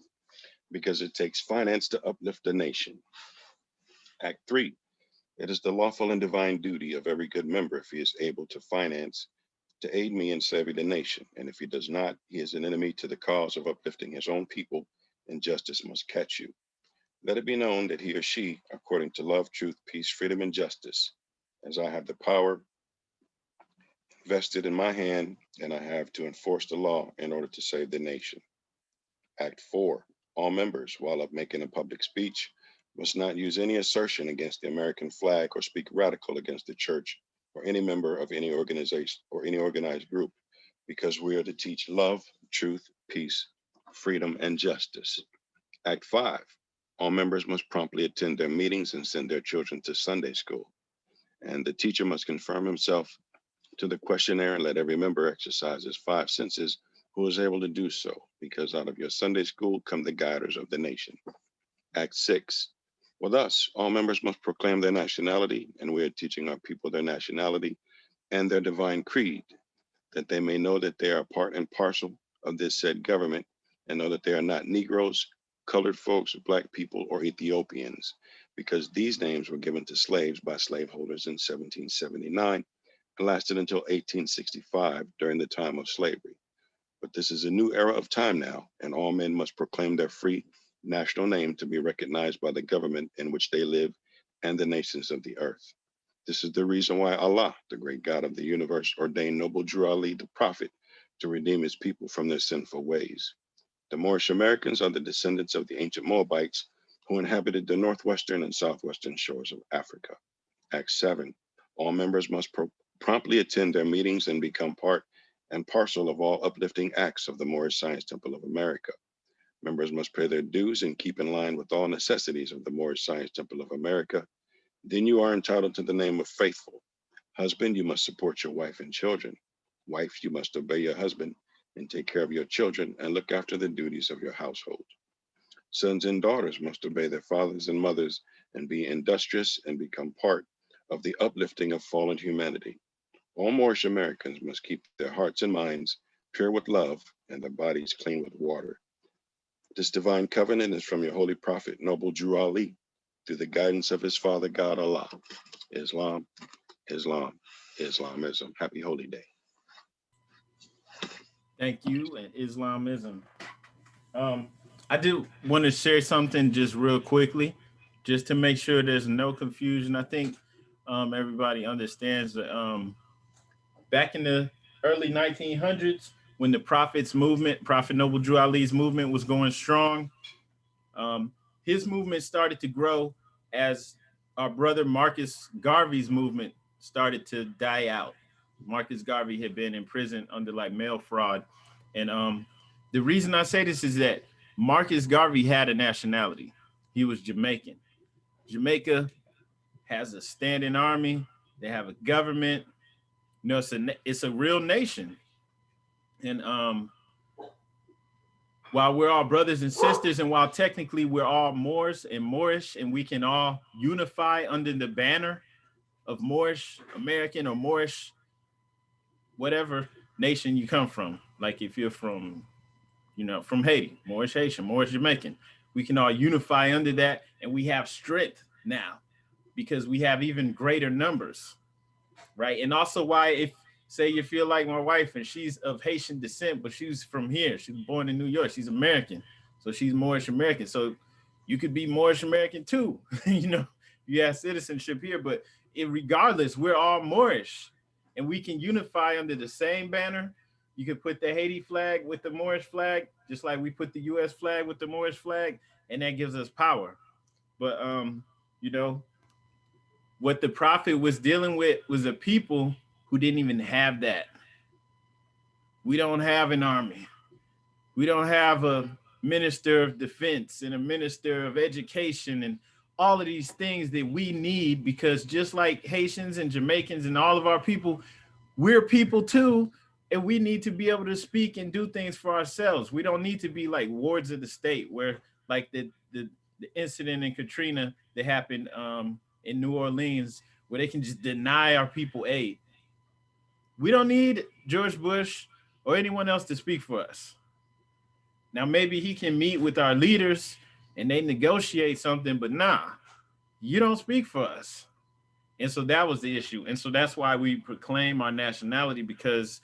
[SPEAKER 5] because it takes finance to uplift the nation. Act 3. It is the lawful and divine duty of every good member, if he is able to finance, to aid me in saving the nation, and if he does not, he is an enemy to the cause of uplifting his own people, and justice must catch you. Let it be known that he or she, according to love, truth, peace, freedom, and justice, as I have the power vested in my hand, and I have to enforce the law in order to save the nation. Act 4. All members, while up making a public speech, must not use any assertion against the American flag or speak radical against the church or any member of any organization or any organized group, because we are to teach love, truth, peace, freedom, and justice. Act 5. All members must promptly attend their meetings and send their children to Sunday school. And the teacher must confirm himself to the questionnaire and let every member exercise his 5 senses who is able to do so, because out of your Sunday school come the guiders of the nation. Act 6. With us, all members must proclaim their nationality, and we are teaching our people their nationality and their divine creed, that they may know that they are part and parcel of this said government, and know that they are not Negroes, colored folks, Black people, or Ethiopians, because these names were given to slaves by slaveholders in 1779 and lasted until 1865 during the time of slavery. But this is a new era of time now, and all men must proclaim their free national name to be recognized by the government in which they live and the nations of the earth. This is the reason why Allah, the great God of the universe, ordained Noble Drew Ali, the prophet, to redeem his people from their sinful ways. The Moorish Americans are the descendants of the ancient Moabites who inhabited the northwestern and southwestern shores of Africa. Act 7. All members must promptly attend their meetings and become part and parcel of all uplifting acts of the Moorish Science Temple of America. Members must pay their dues and keep in line with all necessities of the Moorish Science Temple of America. Then you are entitled to the name of faithful. Husband, you must support your wife and children. Wife, you must obey your husband and take care of your children and look after the duties of your household. Sons and daughters must obey their fathers and mothers and be industrious and become part of the uplifting of fallen humanity. All Moorish Americans must keep their hearts and minds pure with love and their bodies clean with water. This divine covenant is from your holy prophet, Noble Drew Ali, through the guidance of his father, God Allah. Islam, Islam, Islamism. Happy Holy Day.
[SPEAKER 4] Thank you, and Islamism. I do want to share something just real quickly, just to make sure there's no confusion. I think everybody understands that back in the early 1900s, when the Prophet's movement, Prophet Noble Drew Ali's movement was going strong, his movement started to grow as our brother Marcus Garvey's movement started to die out. Marcus Garvey had been in prison under like mail fraud. And the reason I say this is that Marcus Garvey had a nationality. He was Jamaican. Jamaica has a standing army. They have a government. You know, it's a real nation. And while we're all brothers and sisters, and while technically we're all Moors and Moorish, and we can all unify under the banner of Moorish American or Moorish, whatever nation you come from. Like if you're from, from Haiti, Moorish Haitian, Moorish Jamaican, we can all unify under that, and we have strength now because we have even greater numbers, right? And also why, if say you feel like my wife and she's of Haitian descent, but she's from here, she was born in New York, she's American, so she's Moorish American. So you could be Moorish American too, you have citizenship here, but regardless, we're all Moorish, and we can unify under the same banner. You could put the Haiti flag with the Moorish flag, just like we put the U.S. flag with the Moorish flag, and that gives us power. But you know, what the prophet was dealing with was a people who didn't even have that. We don't have an army. We don't have a minister of defense and a minister of education and all of these things that we need, because just like Haitians and Jamaicans and all of our people, we're people too, and we need to be able to speak and do things for ourselves. We don't need to be like wards of the state, where like the incident in Katrina that happened in New Orleans, where they can just deny our people aid. We don't need George Bush or anyone else to speak for us. Now, maybe he can meet with our leaders and they negotiate something, but nah, you don't speak for us. And so that was the issue. And so that's why we proclaim our nationality, because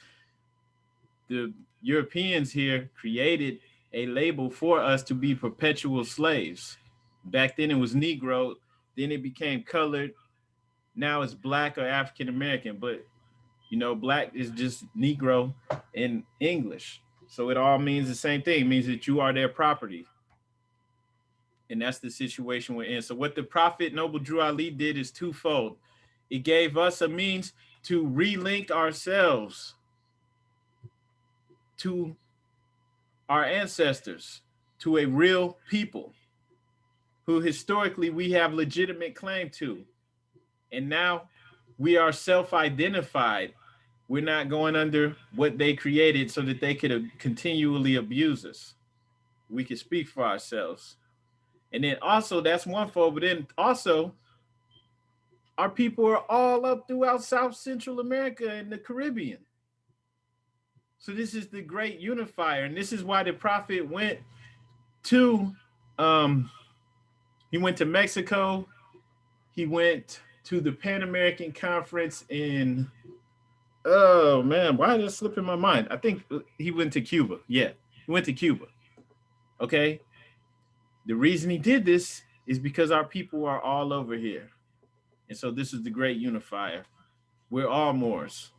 [SPEAKER 4] the Europeans here created a label for us to be perpetual slaves. Back then it was Negro, then it became colored. Now it's Black or African American, but Black is just Negro in English. So it all means the same thing. It means that you are their property. And that's the situation we're in. So what the Prophet Noble Drew Ali did is twofold. It gave us a means to relink ourselves to our ancestors, to a real people who historically we have legitimate claim to. And now we are self-identified. We're not going under what they created so that they could continually abuse us. We can speak for ourselves. And then also, that's one fold, but then also, our people are all up throughout South Central America and the Caribbean. So this is the great unifier. And this is why the prophet went to, he went to Mexico. He went to the Pan American Conference in, oh man, why did it slip in my mind? I think he went to Cuba. Yeah, he went to Cuba. Okay. The reason he did this is because our people are all over here. And so this is the great unifier. We're all Moors,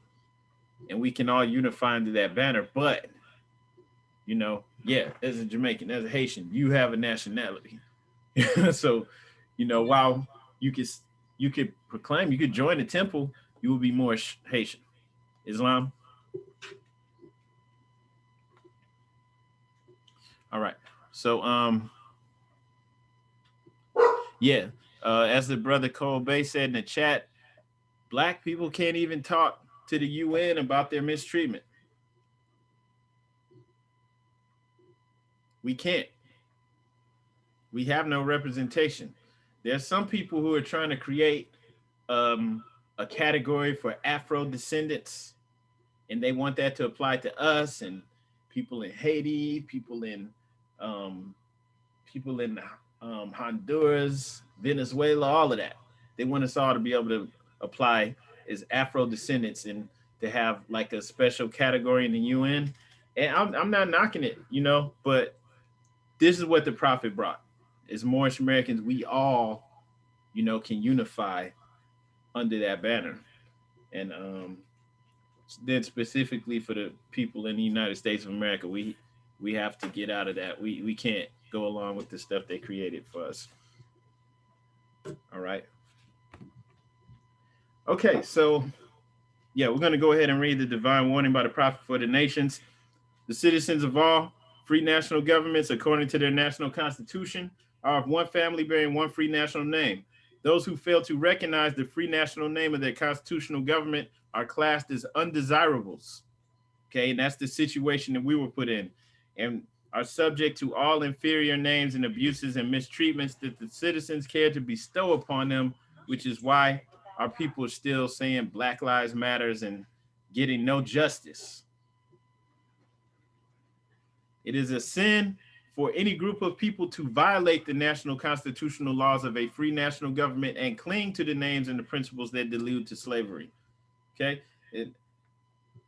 [SPEAKER 4] and we can all unify under that banner. But, as a Jamaican, as a Haitian, you have a nationality. So, while you could proclaim, you could join the temple, you will be more Haitian. Islam. All right. So, as the brother Cole Bay said in the chat, Black people can't even talk to the UN about their mistreatment. We can't. We have no representation. There's some people who are trying to create a category for Afro descendants, and they want that to apply to us and people in Haiti, people in Honduras, Venezuela, all of that. They want us all to be able to apply as Afro descendants and to have like a special category in the UN. And I'm not knocking it, but this is what the prophet brought. As Moorish Americans, we all, can unify under that banner. And then specifically for the people in the United States of America, we have to get out of that. We can't go along with the stuff they created for us. All right. Okay, so we're going to go ahead and read the divine warning by the prophet for the nations. The citizens of all free national governments, according to their national constitution, are of one family bearing one free national name. Those who fail to recognize the free national name of their constitutional government are classed as undesirables, Okay, and that's the situation that we were put in, and are subject to all inferior names and abuses and mistreatments that the citizens care to bestow upon them, which is why our people are still saying Black Lives Matters and getting no justice. It is a sin for any group of people to violate the national constitutional laws of a free national government and cling to the names and the principles that delude to slavery. Okay?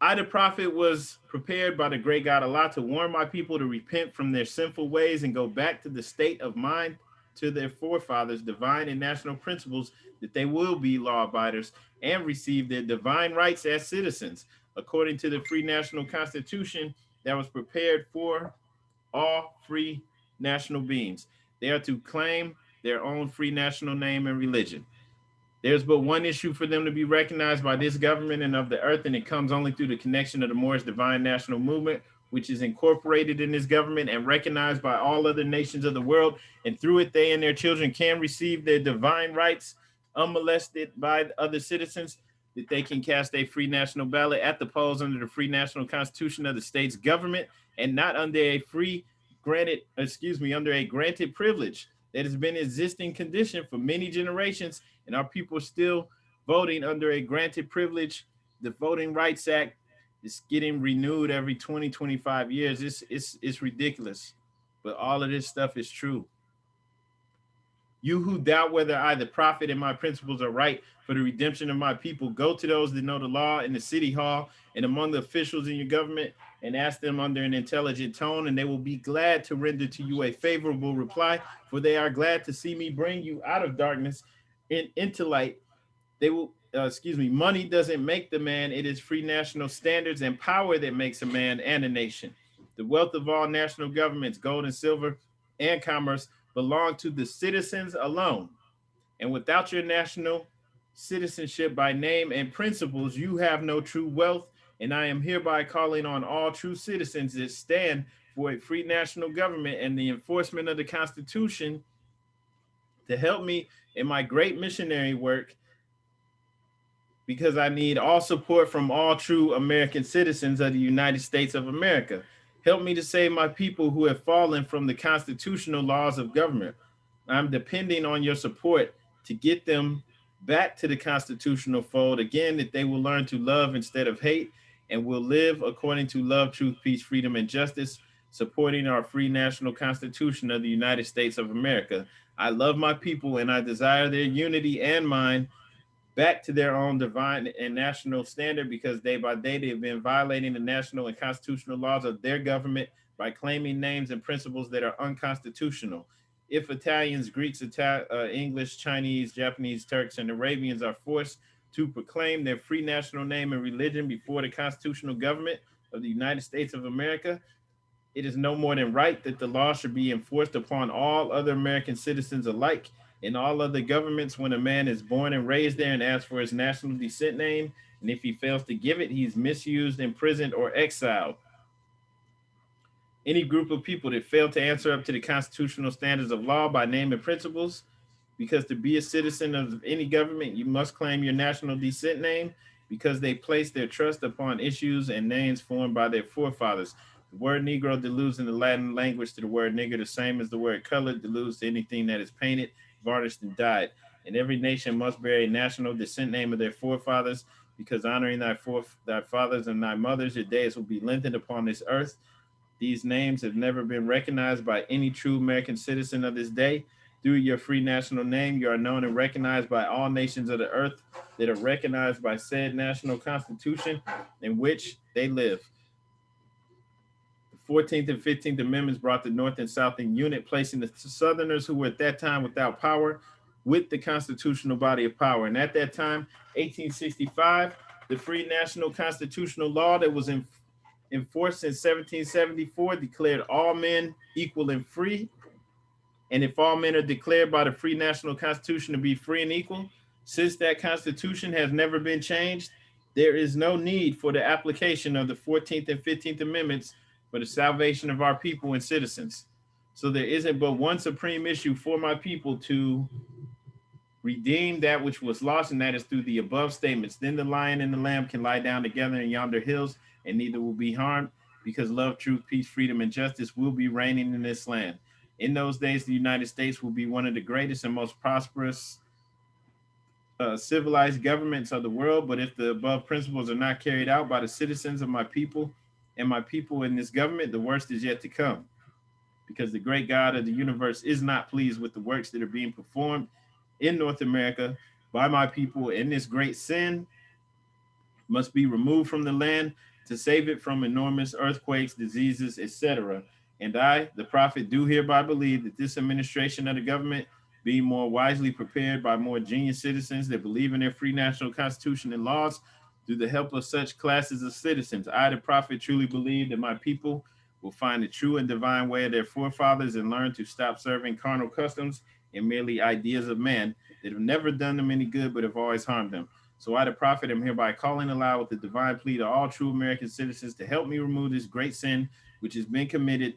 [SPEAKER 4] I, the prophet, was prepared by the great God Allah to warn my people to repent from their sinful ways and go back to the state of mind to their forefathers' divine and national principles, that they will be law abiders and receive their divine rights as citizens, according to the free national constitution that was prepared for all free national beings. They are to claim their own free national name and religion. There's but one issue for them to be recognized by this government and of the earth, and it comes only through the connection of the Moorish Divine National Movement, which is incorporated in this government and recognized by all other nations of the world. And through it, they and their children can receive their divine rights unmolested by other citizens, that they can cast a free national ballot at the polls under the free national constitution of the state's government, and not under a under a granted privilege that has been existing condition for many generations, and our people are still voting under a granted privilege. The Voting Rights Act is getting renewed every 20, 25 years. It's ridiculous, but all of this stuff is true. You who doubt whether I, the prophet, and my principles are right for the redemption of my people, go to those that know the law in the city hall and among the officials in your government and ask them under an intelligent tone, and they will be glad to render to you a favorable reply, for they are glad to see me bring you out of darkness and into light. They will, money doesn't make the man. It is free national standards and power that makes a man and a nation. The wealth of all national governments, gold and silver and commerce, belong to the citizens alone. And without your national citizenship by name and principles, you have no true wealth. And I am hereby calling on all true citizens that stand for a free national government and the enforcement of the Constitution to help me in my great missionary work, because I need all support from all true American citizens of the United States of America. Help me to save my people who have fallen from the constitutional laws of government. I'm depending on your support to get them back to the constitutional fold again, that they will learn to love instead of hate and will live according to love, truth, peace, freedom, and justice, supporting our free national constitution of the United States of America. I love my people and I desire their unity and mine back to their own divine and national standard, because day by day they have been violating the national and constitutional laws of their government by claiming names and principles that are unconstitutional. If Italians, Greeks, English, Chinese, Japanese, Turks, and Arabians are forced to proclaim their free national name and religion before the constitutional government of the United States of America, it is no more than right that the law should be enforced upon all other American citizens alike in all other governments. When a man is born and raised there and asks for his national descent name, and if he fails to give it, he's misused, imprisoned, or exiled. Any group of people that fail to answer up to the constitutional standards of law by name and principles, because to be a citizen of any government, you must claim your national descent name, because they place their trust upon issues and names formed by their forefathers. The word Negro deludes in the Latin language to the word nigger, the same as the word color deludes to anything that is painted, varnished, and dyed. And every nation must bear a national descent name of their forefathers, because honoring thy fathers and thy mothers, your days will be lengthened upon this earth. These names have never been recognized by any true American citizen of this day. Through your free national name, you are known and recognized by all nations of the earth that are recognized by said national constitution in which they live. The 14th and 15th Amendments brought the North and South in unit, placing the Southerners who were at that time without power with the constitutional body of power. And at that time, 1865, the free national constitutional law that was enforced in 1774 declared all men equal and free. And if all men are declared by the free national constitution to be free and equal, since that constitution has never been changed, there is no need for the application of the 14th and 15th Amendments for the salvation of our people and citizens. So there isn't but one supreme issue for my people to redeem that which was lost, and that is through the above statements. Then the lion and the lamb can lie down together in yonder hills, and neither will be harmed, because love, truth, peace, freedom, and justice will be reigning in this land. In those days, the United States will be one of the greatest and most prosperous civilized governments of the world. But if the above principles are not carried out by the citizens of my people and my people in this government, the worst is yet to come, because the great God of the universe is not pleased with the works that are being performed in North America by my people, and this great sin must be removed from the land to save it from enormous earthquakes, diseases, etc. And I, the prophet, do hereby believe that this administration of the government, being more wisely prepared by more genius citizens that believe in their free national constitution and laws, through the help of such classes of citizens, I, the prophet, truly believe that my people will find the true and divine way of their forefathers and learn to stop serving carnal customs and merely ideas of man that have never done them any good but have always harmed them. So I, the prophet, am hereby calling aloud with the divine plea to all true American citizens to help me remove this great sin which has been committed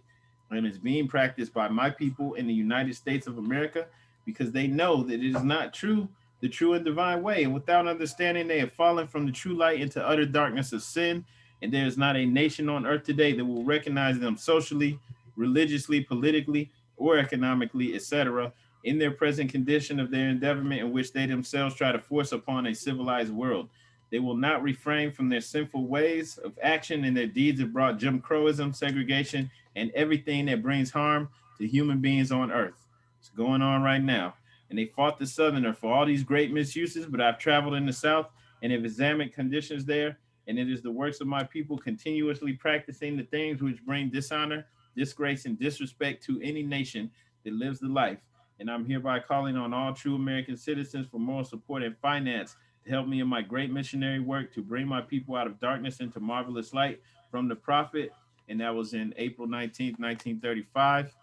[SPEAKER 4] and is being practiced by my people in the United States of America, because they know that it is not true, the true and divine way. And without understanding, they have fallen from the true light into utter darkness of sin. And there is not a nation on earth today that will recognize them socially, religiously, politically, or economically, etc., in their present condition of their endeavorment, in which they themselves try to force upon a civilized world. They will not refrain from their sinful ways of action, and their deeds have brought Jim Crowism, segregation, and everything that brings harm to human beings on earth. It's going on right now. And they fought the Southerner for all these great misuses, but I've traveled in the South and have examined conditions there, and it is the works of my people continuously practicing the things which bring dishonor, disgrace, and disrespect to any nation that lives the life. And I'm hereby calling on all true American citizens for moral support and finance to help me in my great missionary work to bring my people out of darkness into marvelous light, from the prophet. And that was in April 19th, 1935.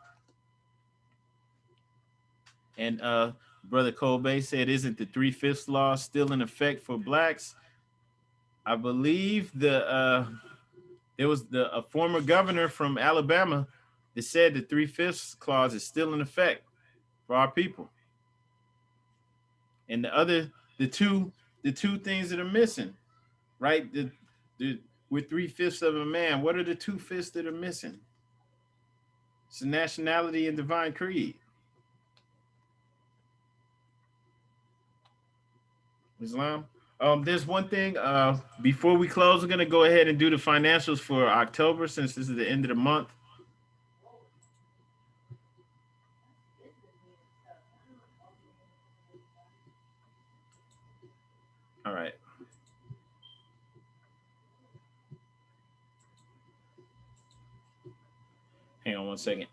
[SPEAKER 4] And Brother Colbay said, isn't the 3/5 law still in effect for blacks? I believe there was a former governor from Alabama that said the 3/5 clause is still in effect for our people. And the two things that are missing, right? With 3/5 of a man, what are the 2/5 that are missing? It's the nationality and divine creed. Islam. There's one thing. Before we close, we're gonna go ahead and do the financials for October, since this is the end of the month. All right. Hang on one second.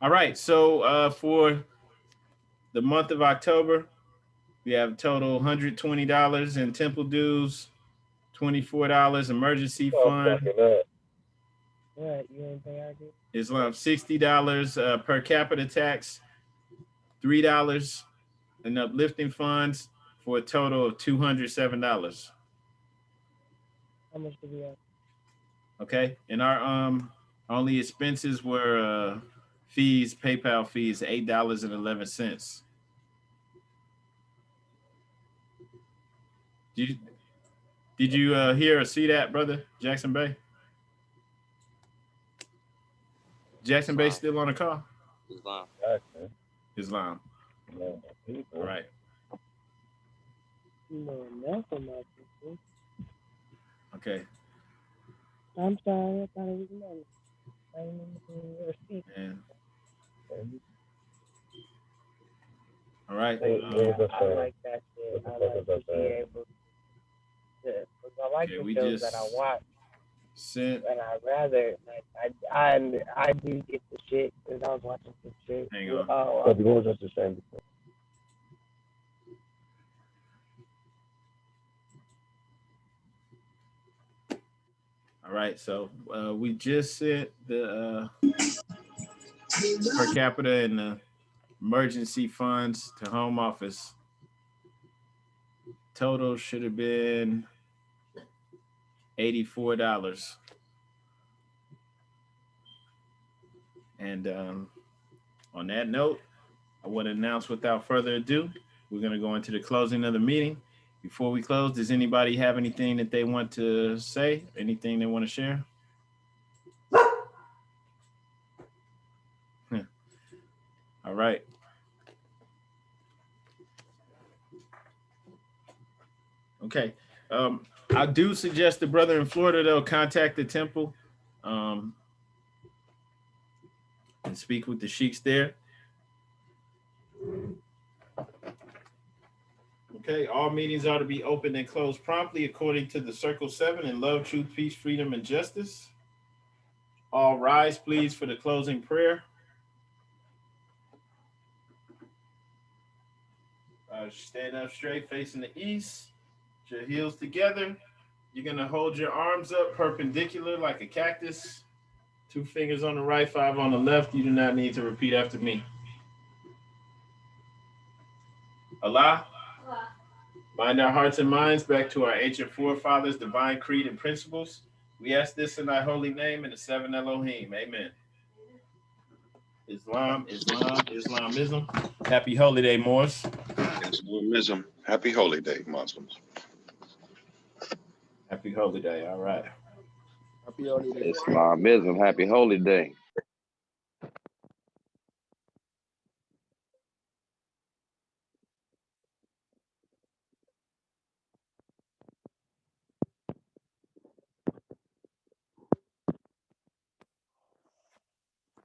[SPEAKER 4] All right. So for the month of October, we have a total $120 in temple dues, $24 emergency fund. Islam, $60 per capita tax, $3 in uplifting funds, for a total of $207.
[SPEAKER 6] How much do we have?
[SPEAKER 4] Okay, and our only expenses were fees, PayPal fees, $8.11. Did you hear or see that, brother Jackson Bay? Jackson Bay still on the call?
[SPEAKER 7] Islam.
[SPEAKER 4] Islam. All right.
[SPEAKER 6] No, enough of my people.
[SPEAKER 4] Okay.
[SPEAKER 6] I'm sorry, I thought it was money. I didn't even your seat.
[SPEAKER 4] All right.
[SPEAKER 6] I like that shit. I like to be able to, because I like the shows that I watch. And I rather, like, I do get the shit because I was watching some shit.
[SPEAKER 4] Hang on.
[SPEAKER 6] Oh, the goals are the same before.
[SPEAKER 4] All right, so we just sent the per capita and the emergency funds to home office. Total should have been $84. And on that note, I want to announce without further ado, we're going to go into the closing of the meeting. Before we close, does anybody have anything that they want to say? Anything they want to share? All right. Okay. I do suggest the brother in Florida, though, contact the temple and speak with the sheiks there. Okay, all meetings are to be open and closed promptly according to the Circle 7 in love, truth, peace, freedom, and justice. All rise, please, for the closing prayer. Stand up straight, facing the east. Put your heels together. You're going to hold your arms up perpendicular like a cactus. 2 fingers on the right, 5 on the left. You do not need to repeat after me. Allah. Bind our hearts and minds back to our ancient forefathers' divine creed and principles. We ask this in thy holy name in the 7 Elohim. Amen. Islam, Islam, Islamism. Happy Holy Day, Moors.
[SPEAKER 5] Islamism. Happy Holy Day, Muslims.
[SPEAKER 4] Happy Holy Day. All right.
[SPEAKER 1] Happy Holy Day. Islamism. Happy Holy Day.